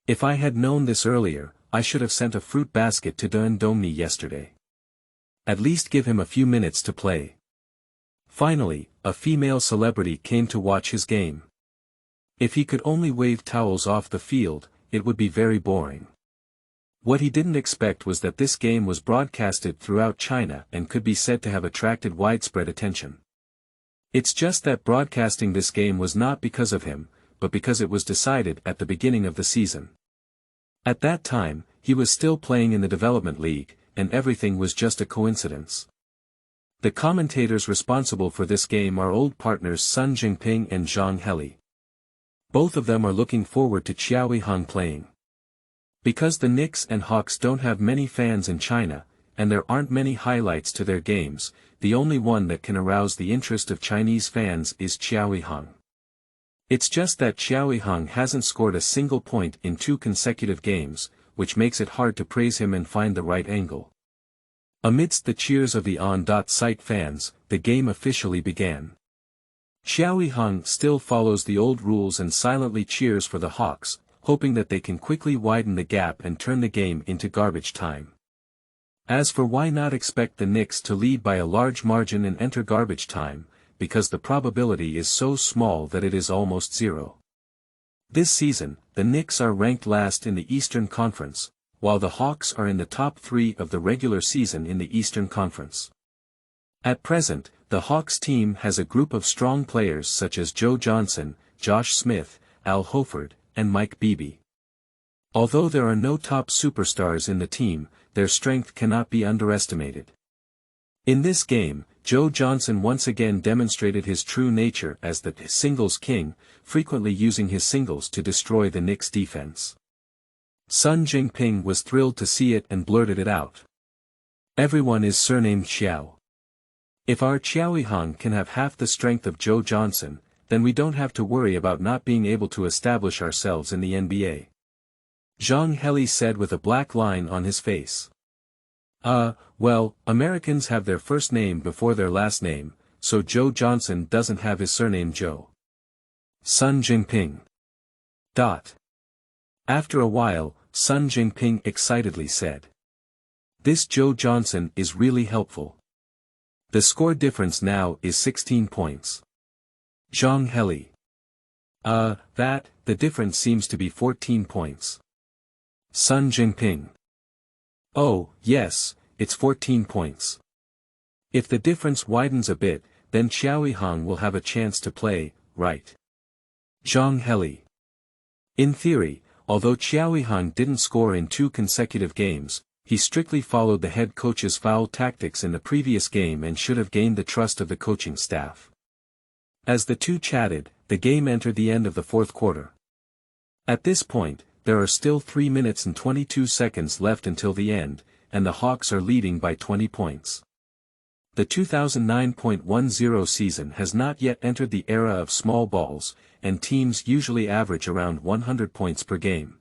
If I had known this earlier, I should have sent a fruit basket to Dongni yesterday. At least give him a few minutes to play. Finally, a female celebrity came to watch his game. If he could only wave towels off the field, it would be very boring. What he didn't expect was that this game was broadcasted throughout China and could be said to have attracted widespread attention. It's just that broadcasting this game was not because of him, but because it was decided at the beginning of the season. At that time, he was still playing in the development league, and everything was just a coincidence. The commentators responsible for this game are old partners Sun Jingping and Zhang Heli. Both of them are looking forward to Qiao Yihang playing. Because the Knicks and Hawks don't have many fans in China, and there aren't many highlights to their games, the only one that can arouse the interest of Chinese fans is Qiao Yihang. It's just that Qiao Yihang hasn't scored a single point in 2 consecutive games, which makes it hard to praise him and find the right angle. Amidst the cheers of the on.site fans, the game officially began. Qiao Yihang still follows the old rules and silently cheers for the Hawks, hoping that they can quickly widen the gap and turn the game into garbage time. As for why not expect the Knicks to lead by a large margin and enter garbage time, because the probability is so small that it is almost 0. This season, the Knicks are ranked last in the Eastern Conference, while the Hawks are in the top 3 of the regular season in the Eastern Conference. At present, the Hawks team has a group of strong players such as Joe Johnson, Josh Smith, Al Horford, and Mike Bibby. Although there are no top superstars in the team, their strength cannot be underestimated. In this game, Joe Johnson once again demonstrated his true nature as the singles king, frequently using his singles to destroy the Knicks' defense. Sun Jingping was thrilled to see it and blurted it out. Everyone is surnamed Qiao. If our Qiao Yihang can have half the strength of Joe Johnson, then we don't have to worry about not being able to establish ourselves in the NBA. Zhang Heli said with a black line on his face. Well, Americans have their first name before their last name, so Joe Johnson doesn't have his surname Joe. Sun Jingping. After a while, Sun Jingping excitedly said. This Joe Johnson is really helpful. The score difference now is 16 points. Zhang Heli. The difference seems to be 14 points. Sun Jingping. Oh, yes, it's 14 points. If the difference widens a bit, then Qiao Yihang will have a chance to play, right? Zhang Heli. In theory, although Qiao Yihang didn't score in 2 consecutive games, he strictly followed the head coach's foul tactics in the previous game and should have gained the trust of the coaching staff. As the two chatted, the game entered the end of the 4th quarter. At this point, there are still 3 minutes and 22 seconds left until the end, and the Hawks are leading by 20 points. The 2009.10 season has not yet entered the era of small balls, and teams usually average around 100 points per game.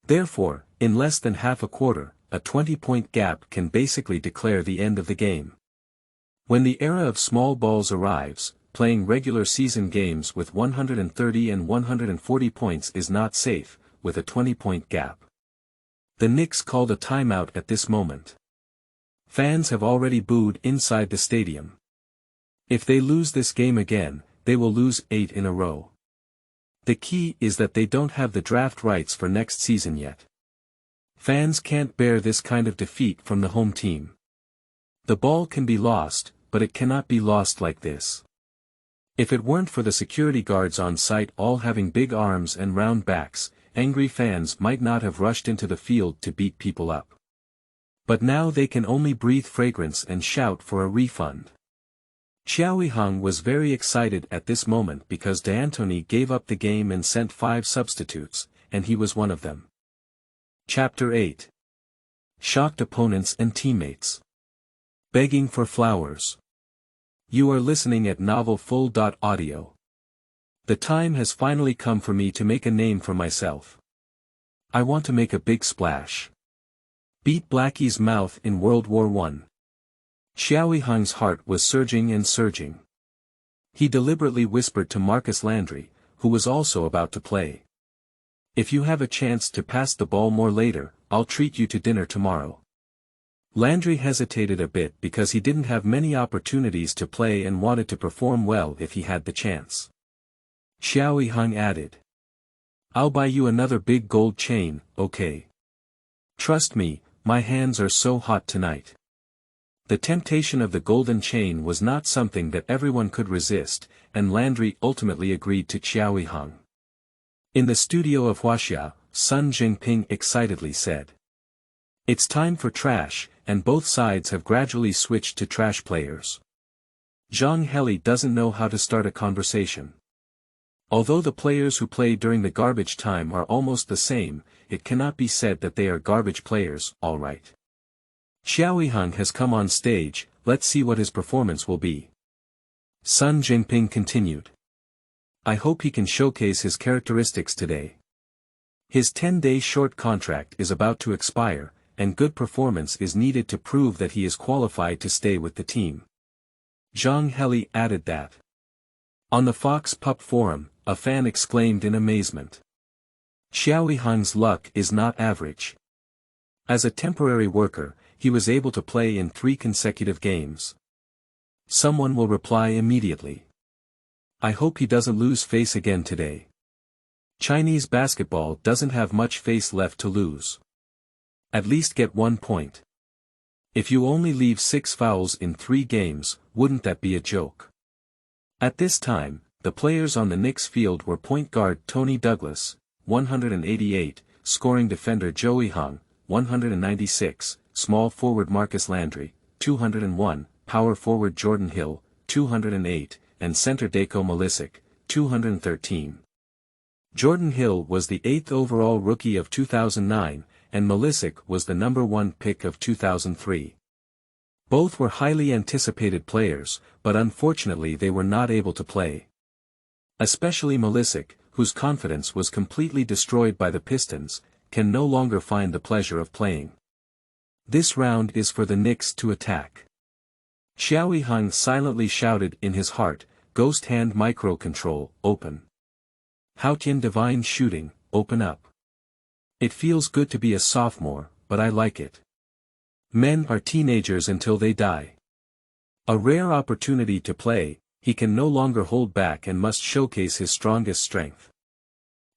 Therefore, in less than half a quarter, a 20-point gap can basically declare the end of the game. When the era of small balls arrives, playing regular season games with 130 and 140 points is not safe, with a 20-point gap. The Knicks called a timeout at this moment. Fans have already booed inside the stadium. If they lose this game again, they will lose 8 in a row. The key is that they don't have the draft rights for next season yet. Fans can't bear this kind of defeat from the home team. The ball can be lost, but it cannot be lost like this. If it weren't for the security guards on site all having big arms and round backs, angry fans might not have rushed into the field to beat people up. But now they can only breathe fragrance and shout for a refund. Qiao Yihang was very excited at this moment because D'Antoni gave up the game and sent 5 substitutes, and he was one of them. Chapter 8. Shocked opponents and teammates. Begging for flowers. You are listening at novelfull.audio. The time has finally come for me to make a name for myself. I want to make a big splash. Beat Blackie's mouth in World War I. Xiao Yihang's heart was surging and surging. He deliberately whispered to Marcus Landry, who was also about to play. If you have a chance to pass the ball more later, I'll treat you to dinner tomorrow. Landry hesitated a bit because he didn't have many opportunities to play and wanted to perform well if he had the chance. Xiao Yihang added. I'll buy you another big gold chain, okay? Trust me, my hands are so hot tonight. The temptation of the golden chain was not something that everyone could resist, and Landry ultimately agreed to Qiao Yihang. In the studio of Huaxia, Sun Jingping excitedly said. It's time for trash, and both sides have gradually switched to trash players. Zhang Heli doesn't know how to start a conversation. Although the players who play during the garbage time are almost the same, it cannot be said that they are garbage players, alright. Xiao Yihang has come on stage, let's see what his performance will be. Sun Jingping continued. I hope he can showcase his characteristics today. His 10-day short contract is about to expire, and good performance is needed to prove that he is qualified to stay with the team. Zhang Heli added that. On the Fox Pup forum, a fan exclaimed in amazement. Xiao Yihang's luck is not average. As a temporary worker, he was able to play in 3 consecutive games. Someone will reply immediately. I hope he doesn't lose face again today. Chinese basketball doesn't have much face left to lose. At least get 1 point. If you only leave 6 fouls in 3 games, wouldn't that be a joke? At this time, the players on the Knicks field were point guard Tony Douglas, 188, scoring defender Zhou Yihang, 196, small forward Marcus Landry, 201, power forward Jordan Hill, 208, and center Dako Milicic, 213. Jordan Hill was the 8th overall rookie of 2009, and Milicic was the number 1 pick of 2003. Both were highly anticipated players, but unfortunately they were not able to play. Especially Milicic, whose confidence was completely destroyed by the Pistons, can no longer find the pleasure of playing. This round is for the Knicks to attack. Xiao Yihang silently shouted in his heart, Ghost Hand Micro Control, open. Haotian Divine Shooting, open up. It feels good to be a sophomore, but I like it. Men are teenagers until they die. A rare opportunity to play, he can no longer hold back and must showcase his strongest strength.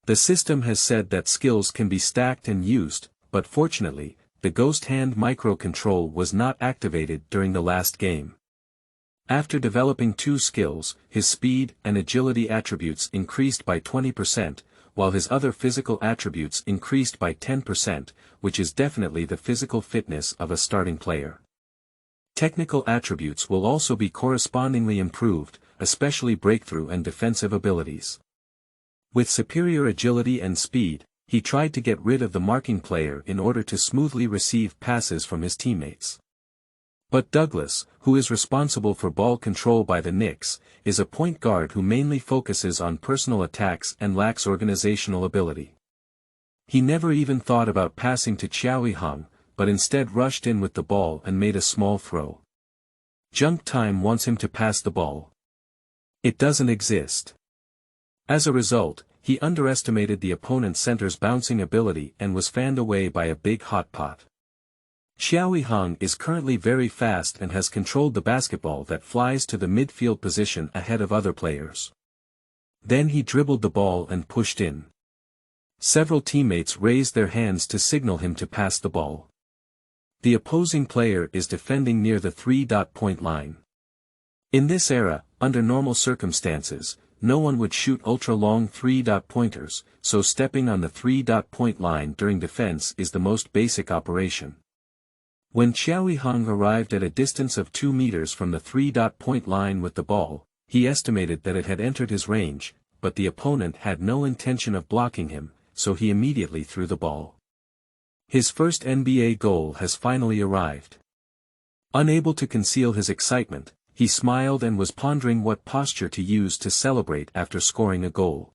The system has said that skills can be stacked and used, but fortunately, the Ghost Hand microcontrol was not activated during the last game. After developing 2 skills, his speed and agility attributes increased by 20%, while his other physical attributes increased by 10%, which is definitely the physical fitness of a starting player. Technical attributes will also be correspondingly improved, especially breakthrough and defensive abilities. With superior agility and speed, he tried to get rid of the marking player in order to smoothly receive passes from his teammates. But Douglas, who is responsible for ball control by the Knicks, is a point guard who mainly focuses on personal attacks and lacks organizational ability. He never even thought about passing to Qiao Yihang, but instead rushed in with the ball and made a small throw. Junk time wants him to pass the ball. It doesn't exist. As a result, he underestimated the opponent's center's bouncing ability and was fanned away by a big hot pot. Qiao Yihang is currently very fast and has controlled the basketball that flies to the midfield position ahead of other players. Then he dribbled the ball and pushed in. Several teammates raised their hands to signal him to pass the ball. The opposing player is defending near the three-point line. In this era, under normal circumstances, no one would shoot ultra-long three-pointers, so stepping on the three-point line during defense is the most basic operation. When Qiao Yihang arrived at a distance of 2 meters from the three-point line with the ball, he estimated that it had entered his range, but the opponent had no intention of blocking him, so he immediately threw the ball. His first NBA goal has finally arrived. Unable to conceal his excitement, he smiled and was pondering what posture to use to celebrate after scoring a goal.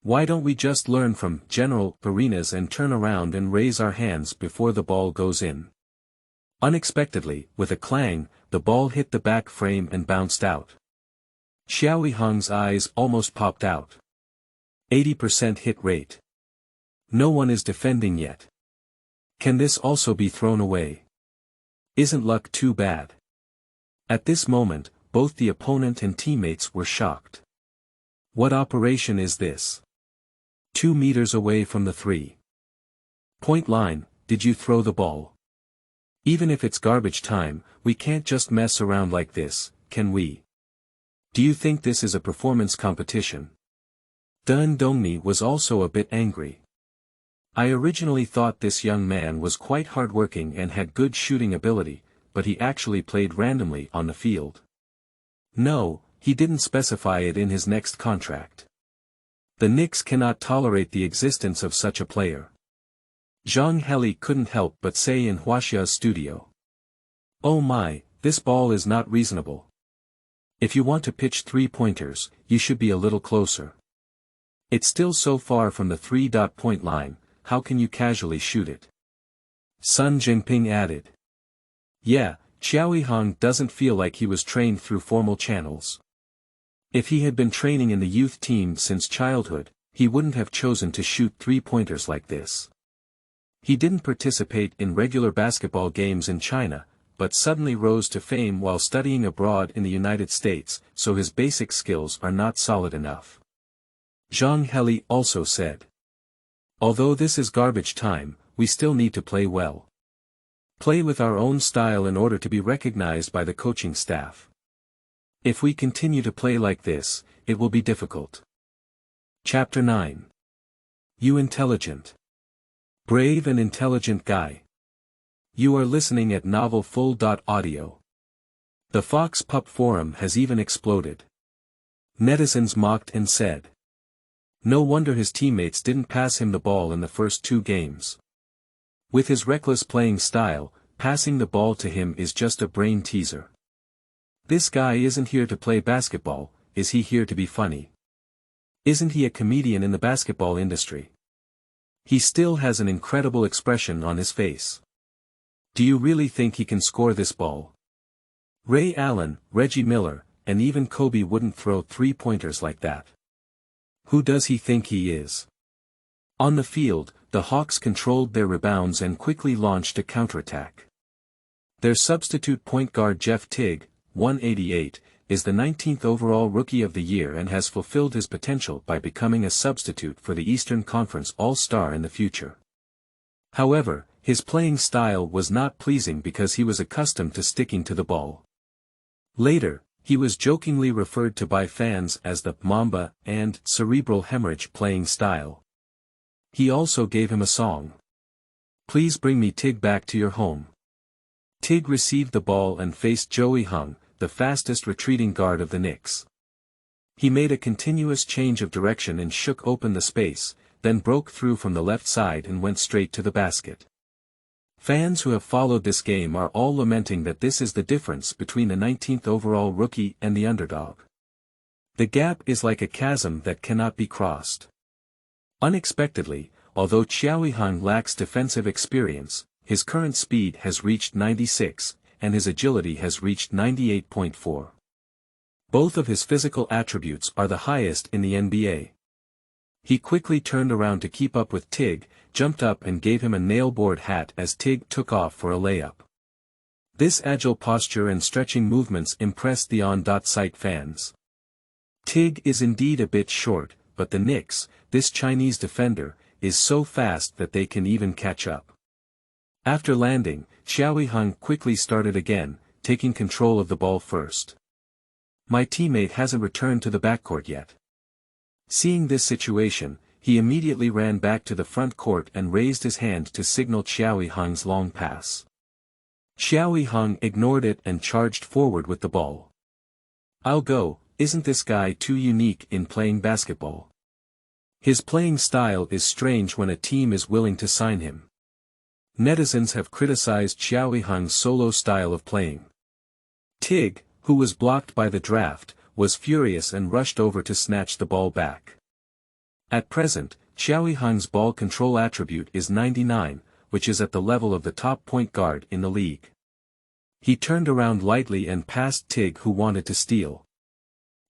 Why don't we just learn from general arenas and turn around and raise our hands before the ball goes in? Unexpectedly, with a clang, the ball hit the back frame and bounced out. Qiao Yihang's eyes almost popped out. 80% hit rate. No one is defending yet. Can this also be thrown away? Isn't luck too bad? At this moment, both the opponent and teammates were shocked. What operation is this? 2 meters away from the three-point line, did you throw the ball? Even if it's garbage time, we can't just mess around like this, can we? Do you think this is a performance competition? Dun Dongni was also a bit angry. I originally thought this young man was quite hardworking and had good shooting ability, but he actually played randomly on the field. No, he didn't specify it in his next contract. The Knicks cannot tolerate the existence of such a player. Zhang Heli couldn't help but say in Huaxia's studio. Oh my, this ball is not reasonable. If you want to pitch three-pointers, you should be a little closer. It's still so far from the three-point line, how can you casually shoot it? Sun Jinping added. Yeah, Qiao Yihang doesn't feel like he was trained through formal channels. If he had been training in the youth team since childhood, he wouldn't have chosen to shoot three-pointers like this. He didn't participate in regular basketball games in China, but suddenly rose to fame while studying abroad in the United States, so his basic skills are not solid enough. Zhang Heli also said. Although this is garbage time, we still need to play well. Play with our own style in order to be recognized by the coaching staff. If we continue to play like this, it will be difficult. Chapter 9. You intelligent. Brave and intelligent guy. You are listening at novelfull.audio. The Fox Pup forum has even exploded. Netizens mocked and said. No wonder his teammates didn't pass him the ball in the first 2 games. With his reckless playing style, passing the ball to him is just a brain teaser. This guy isn't here to play basketball, is he here to be funny? Isn't he a comedian in the basketball industry? He still has an incredible expression on his face. Do you really think he can score this ball? Ray Allen, Reggie Miller, and even Kobe wouldn't throw three-pointers like that. Who does he think he is? On the field, the Hawks controlled their rebounds and quickly launched a counterattack. Their substitute point guard Jeff Teague, 188, is the 19th overall Rookie of the Year and has fulfilled his potential by becoming a substitute for the Eastern Conference All-Star in the future. However, his playing style was not pleasing because he was accustomed to sticking to the ball. Later, he was jokingly referred to by fans as the Mamba and cerebral hemorrhage playing style. He also gave him a song. Please bring me Tig back to your home. Tig received the ball and faced Qiao Yihang, the fastest retreating guard of the Knicks. He made a continuous change of direction and shook open the space, then broke through from the left side and went straight to the basket. Fans who have followed this game are all lamenting that this is the difference between the 19th overall rookie and the underdog. The gap is like a chasm that cannot be crossed. Unexpectedly, although Qiao Yihang lacks defensive experience, his current speed has reached 96, and his agility has reached 98.4. Both of his physical attributes are the highest in the NBA. He quickly turned around to keep up with Tig, jumped up and gave him a nailboard hat as Tig took off for a layup. This agile posture and stretching movements impressed the on.site fans. Tig is indeed a bit short, but the Knicks, this Chinese defender, is so fast that they can even catch up. After landing, Qiao Yihang quickly started again, taking control of the ball first. My teammate hasn't returned to the backcourt yet. Seeing this situation, he immediately ran back to the front court and raised his hand to signal Qiao Yihang's long pass. Qiao Yihang ignored it and charged forward with the ball. I'll go, isn't this guy too unique in playing basketball? His playing style is strange when a team is willing to sign him. Netizens have criticized Qiao Yihang's solo style of playing. Tig, who was blocked by the draft, was furious and rushed over to snatch the ball back. At present, Qiao Yihang's ball control attribute is 99, which is at the level of the top point guard in the league. He turned around lightly and passed Tig, who wanted to steal.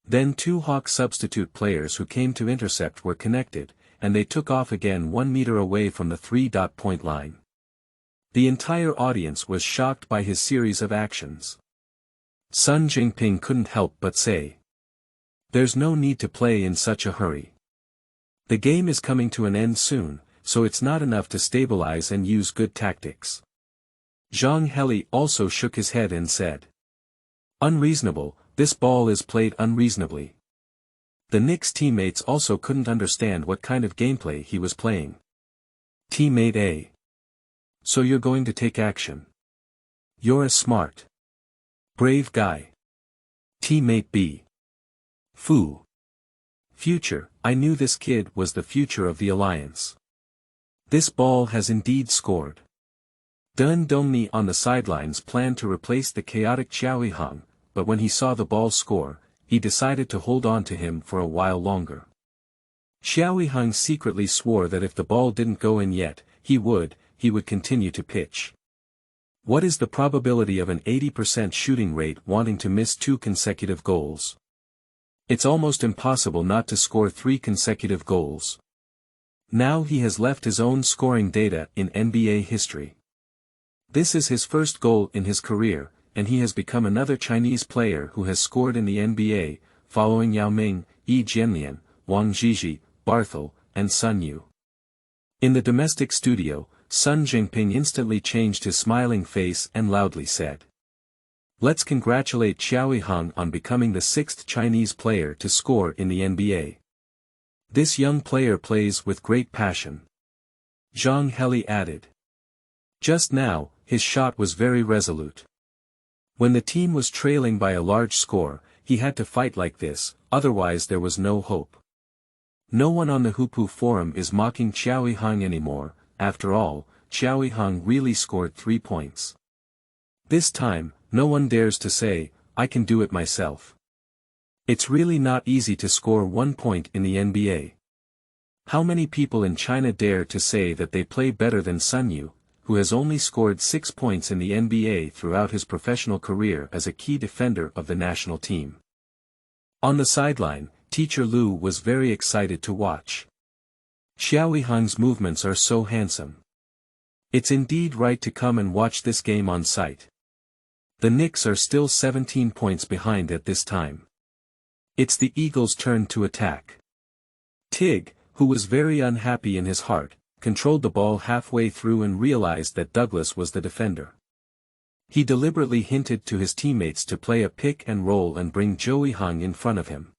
Then two Hawk substitute players who came to intercept were connected, and they took off again 1 meter away from the 3-point line. The entire audience was shocked by his series of actions. Sun Jingping couldn't help but say, "There's no need to play in such a hurry. The game is coming to an end soon, so it's not enough to stabilize and use good tactics." Zhang Heli also shook his head and said, "Unreasonable, this ball is played unreasonably." The Knicks teammates also couldn't understand what kind of gameplay he was playing. Teammate A: "So you're going to take action? You're a smart, brave guy." Teammate B: "Fu. Future, I knew this kid was the future of the alliance. This ball has indeed scored." Dun Dongni on the sidelines planned to replace the chaotic Qiao Yihang, but when he saw the ball score, he decided to hold on to him for a while longer. Qiao Yihang secretly swore that if the ball didn't go in yet, he would continue to pitch. What is the probability of an 80% shooting rate wanting to miss 2 consecutive goals? It's almost impossible not to score 3 consecutive goals. Now he has left his own scoring data in NBA history. This is his first goal in his career, and he has become another Chinese player who has scored in the NBA, following Yao Ming, Yi Jianlian, Wang Zhizhi, Barthel, and Sun Yu. In the domestic studio, Sun Jingping instantly changed his smiling face and loudly said, "Let's congratulate Qiao Yihang on becoming the 6th Chinese player to score in the NBA. This young player plays with great passion." Zhang Heli added, "Just now, his shot was very resolute. When the team was trailing by a large score, he had to fight like this, otherwise there was no hope. No one on the Hupu forum is mocking Qiao Yihang anymore. After all, Qiao Yihang really scored 3 points. This time, no one dares to say, I can do it myself. It's really not easy to score 1 point in the NBA. How many people in China dare to say that they play better than Sun Yu, who has only scored 6 points in the NBA throughout his professional career as a key defender of the national team?" On the sideline, Teacher Lu was very excited to watch. Qiao Yihang's movements are so handsome. It's indeed right to come and watch this game on site. The Knicks are still 17 points behind at this time. It's the Eagles' turn to attack. Tig, who was very unhappy in his heart, controlled the ball halfway through and realized that Douglas was the defender. He deliberately hinted to his teammates to play a pick and roll and bring Qiao Yihang in front of him.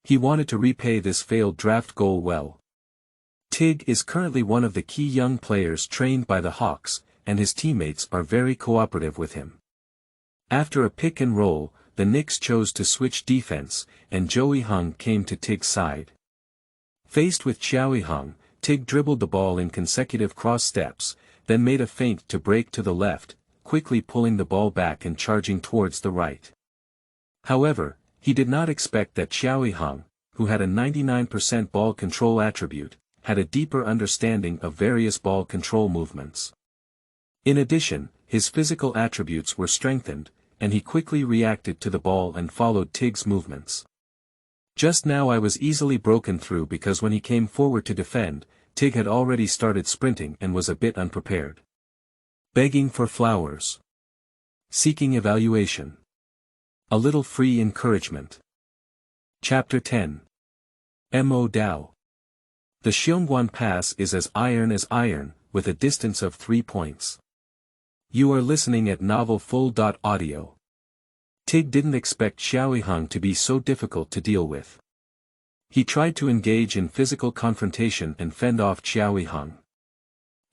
He wanted to repay this failed draft goal well. Tig is currently one of the key young players trained by the Hawks, and his teammates are very cooperative with him. After a pick and roll, the Knicks chose to switch defense, and Qiao Yihang came to Tig's side. Faced with Qiao Yihang, Tig dribbled the ball in consecutive cross steps, then made a feint to break to the left, quickly pulling the ball back and charging towards the right. However, he did not expect that Qiao Yihang, who had a 99% ball control attribute, had a deeper understanding of various ball control movements. In addition, his physical attributes were strengthened, and he quickly reacted to the ball and followed Tig's movements. Just now I was easily broken through because when he came forward to defend, Tig had already started sprinting and was a bit unprepared. Begging for flowers. Seeking evaluation. A little free encouragement. Chapter 10. Mo Dao. The Xiongguan pass is as iron, with a distance of 3 points. You are listening at Novel Full.Audio. Tig didn't expect Qiao Yihang to be so difficult to deal with. He tried to engage in physical confrontation and fend off Qiao Yihang.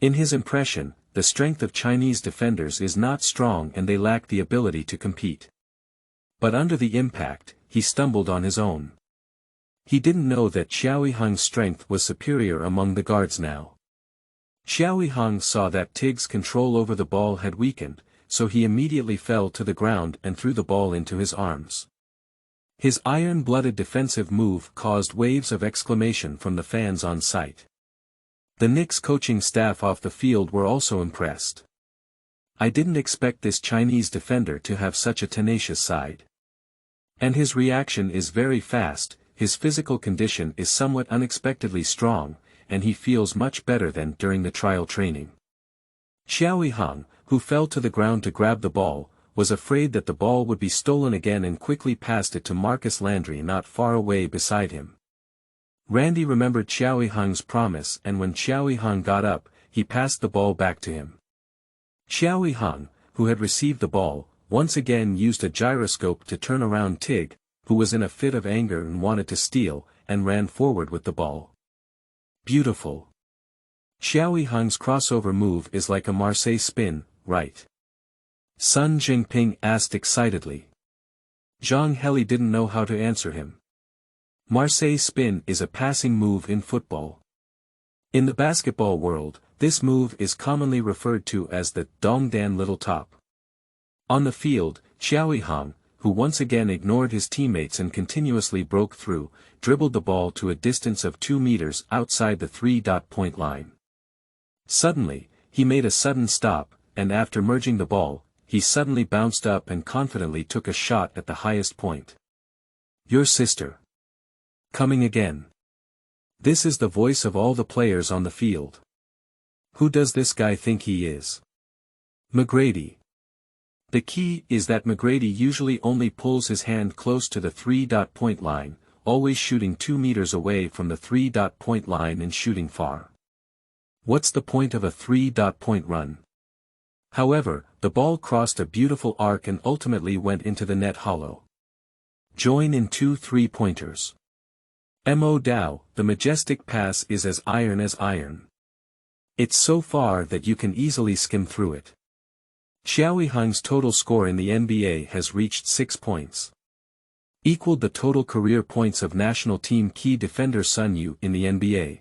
In his impression, the strength of Chinese defenders is not strong and they lack the ability to compete. But under the impact, he stumbled on his own. He didn't know that Qiao Yihang's strength was superior among the guards now. Qiao Yihang saw that Tig's control over the ball had weakened, so he immediately fell to the ground and threw the ball into his arms. His iron-blooded defensive move caused waves of exclamation from the fans on site. The Knicks coaching staff off the field were also impressed. I didn't expect this Chinese defender to have such a tenacious side. And his reaction is very fast, his physical condition is somewhat unexpectedly strong, and he feels much better than during the trial training. Qiao Yihang, who fell to the ground to grab the ball, was afraid that the ball would be stolen again and quickly passed it to Marcus Landry not far away beside him. Randy remembered Qiao Yihang's promise and when Qiao Yihang got up, he passed the ball back to him. Qiao Yihang, who had received the ball, once again used a gyroscope to turn around Tig, who was in a fit of anger and wanted to steal, and ran forward with the ball. Beautiful. Qiao Yihang's crossover move is like a Marseille spin, right? Sun Jingping asked excitedly. Zhang Heli didn't know how to answer him. Marseille spin is a passing move in football. In the basketball world, this move is commonly referred to as the Dongdan little top. On the field, Qiao Yihang, who once again ignored his teammates and continuously broke through, dribbled the ball to a distance of 2 meters outside the 3-point line. Suddenly, he made a sudden stop, and after merging the ball, he suddenly bounced up and confidently took a shot at the highest point. Your sister. Coming again. This is the voice of all the players on the field. Who does this guy think he is? McGrady. The key is that McGrady usually only pulls his hand close to the 3-point line, always shooting 2 meters away from the 3-point line and shooting far. What's the point of a 3-point run? However, the ball crossed a beautiful arc and ultimately went into the net hollow. Join in 2 3-pointers. Mo Dao, the majestic pass is as iron. It's so far that you can easily skim through it. Qiao Yihang's total score in the NBA has reached 6 points. Equaled the total career points of national team key defender Sun Yu in the NBA.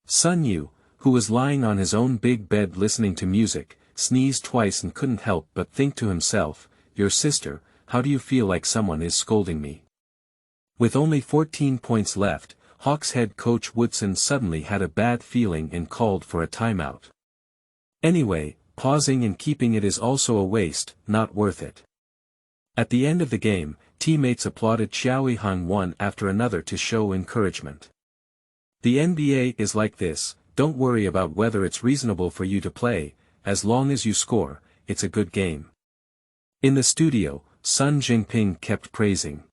Sun Yu, who was lying on his own big bed listening to music, sneezed twice and couldn't help but think to himself, "Your sister, how do you feel like someone is scolding me?" With only 14 points left, Hawks head coach Woodson suddenly had a bad feeling and called for a timeout. Anyway, pausing and keeping it is also a waste, not worth it. At the end of the game, teammates applauded Qiao Yihang one after another to show encouragement. The NBA is like this, don't worry about whether it's reasonable for you to play, as long as you score, it's a good game. In the studio, Sun Jingping kept praising.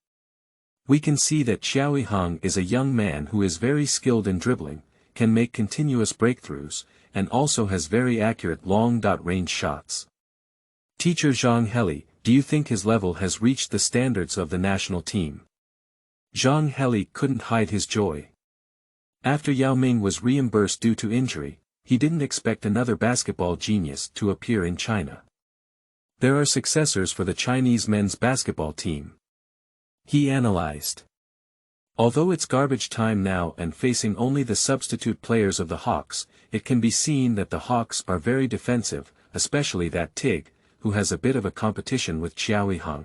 We can see that Qiao Yihang is a young man who is very skilled in dribbling, can make continuous breakthroughs, and also has very accurate long-range shots. Teacher Zhang Heli, do you think his level has reached the standards of the national team? Zhang Heli couldn't hide his joy. After Yao Ming was reimbursed due to injury, he didn't expect another basketball genius to appear in China. There are successors for the Chinese men's basketball team. He analyzed. Although it's garbage time now and facing only the substitute players of the Hawks, it can be seen that the Hawks are very defensive, especially that Tig, who has a bit of a competition with Qiao Yihang.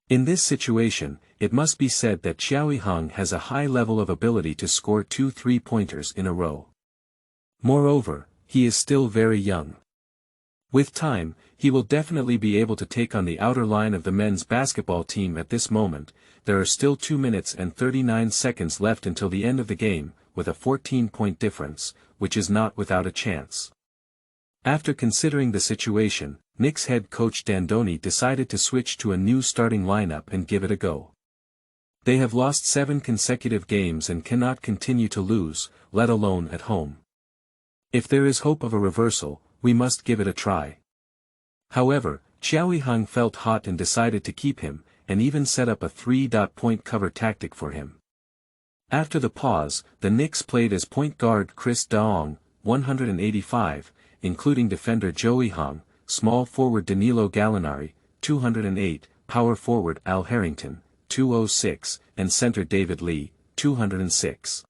In this situation, it must be said that Qiao Yihang has a high level of ability to score 2 3-pointers in a row. Moreover, he is still very young. With time, he will definitely be able to take on the outer line of the men's basketball team. At this moment, there are still 2 minutes and 39 seconds left until the end of the game, with a 14-point difference, which is not without a chance. After considering the situation, Knicks head coach D'Antoni decided to switch to a new starting lineup and give it a go. They have lost 7 consecutive games and cannot continue to lose, let alone at home. If there is hope of a reversal, we must give it a try. However, Qiao Yihang felt hot and decided to keep him, and even set up a 3-point cover tactic for him. After the pause, the Knicks played as point guard Chris Daong, 185, including defender Joe Yihang, small forward Danilo Gallinari, 208, power forward Al Harrington, 206, and center David Lee, 206.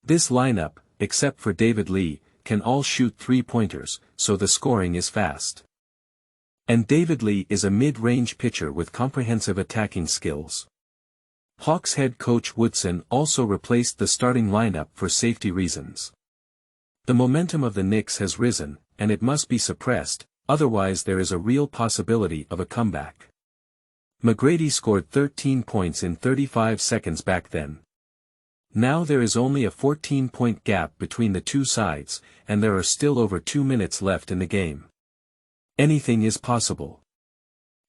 This lineup, except for David Lee, can all shoot 3-pointers, so the scoring is fast. And David Lee is a mid-range pitcher with comprehensive attacking skills. Hawks head coach Woodson also replaced the starting lineup for safety reasons. The momentum of the Knicks has risen, and it must be suppressed, otherwise there is a real possibility of a comeback. McGrady scored 13 points in 35 seconds back then. Now there is only a 14-point gap between the two sides, and there are still over 2 minutes left in the game. Anything is possible.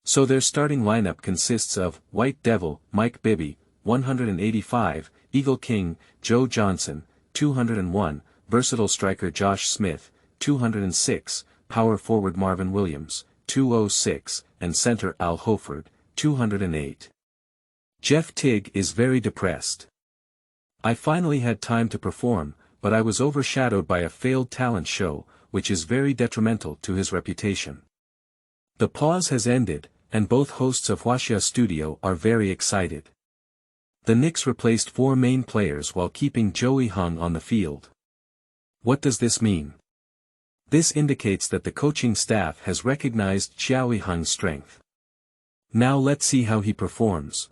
So their starting lineup consists of White Devil, Mike Bibby, 185, Eagle King, Joe Johnson, 201, versatile striker Josh Smith, 206, power forward Marvin Williams, 206, and center Al Horford, 208. Jeff Tigg is very depressed. I finally had time to perform, but I was overshadowed by a failed talent show, which is very detrimental to his reputation. The pause has ended, and both hosts of Huaxia Studio are very excited. The Knicks replaced 4 main players while keeping Joe Yihang on the field. What does this mean? This indicates that the coaching staff has recognized Qiao Yihang's strength. Now let's see how he performs.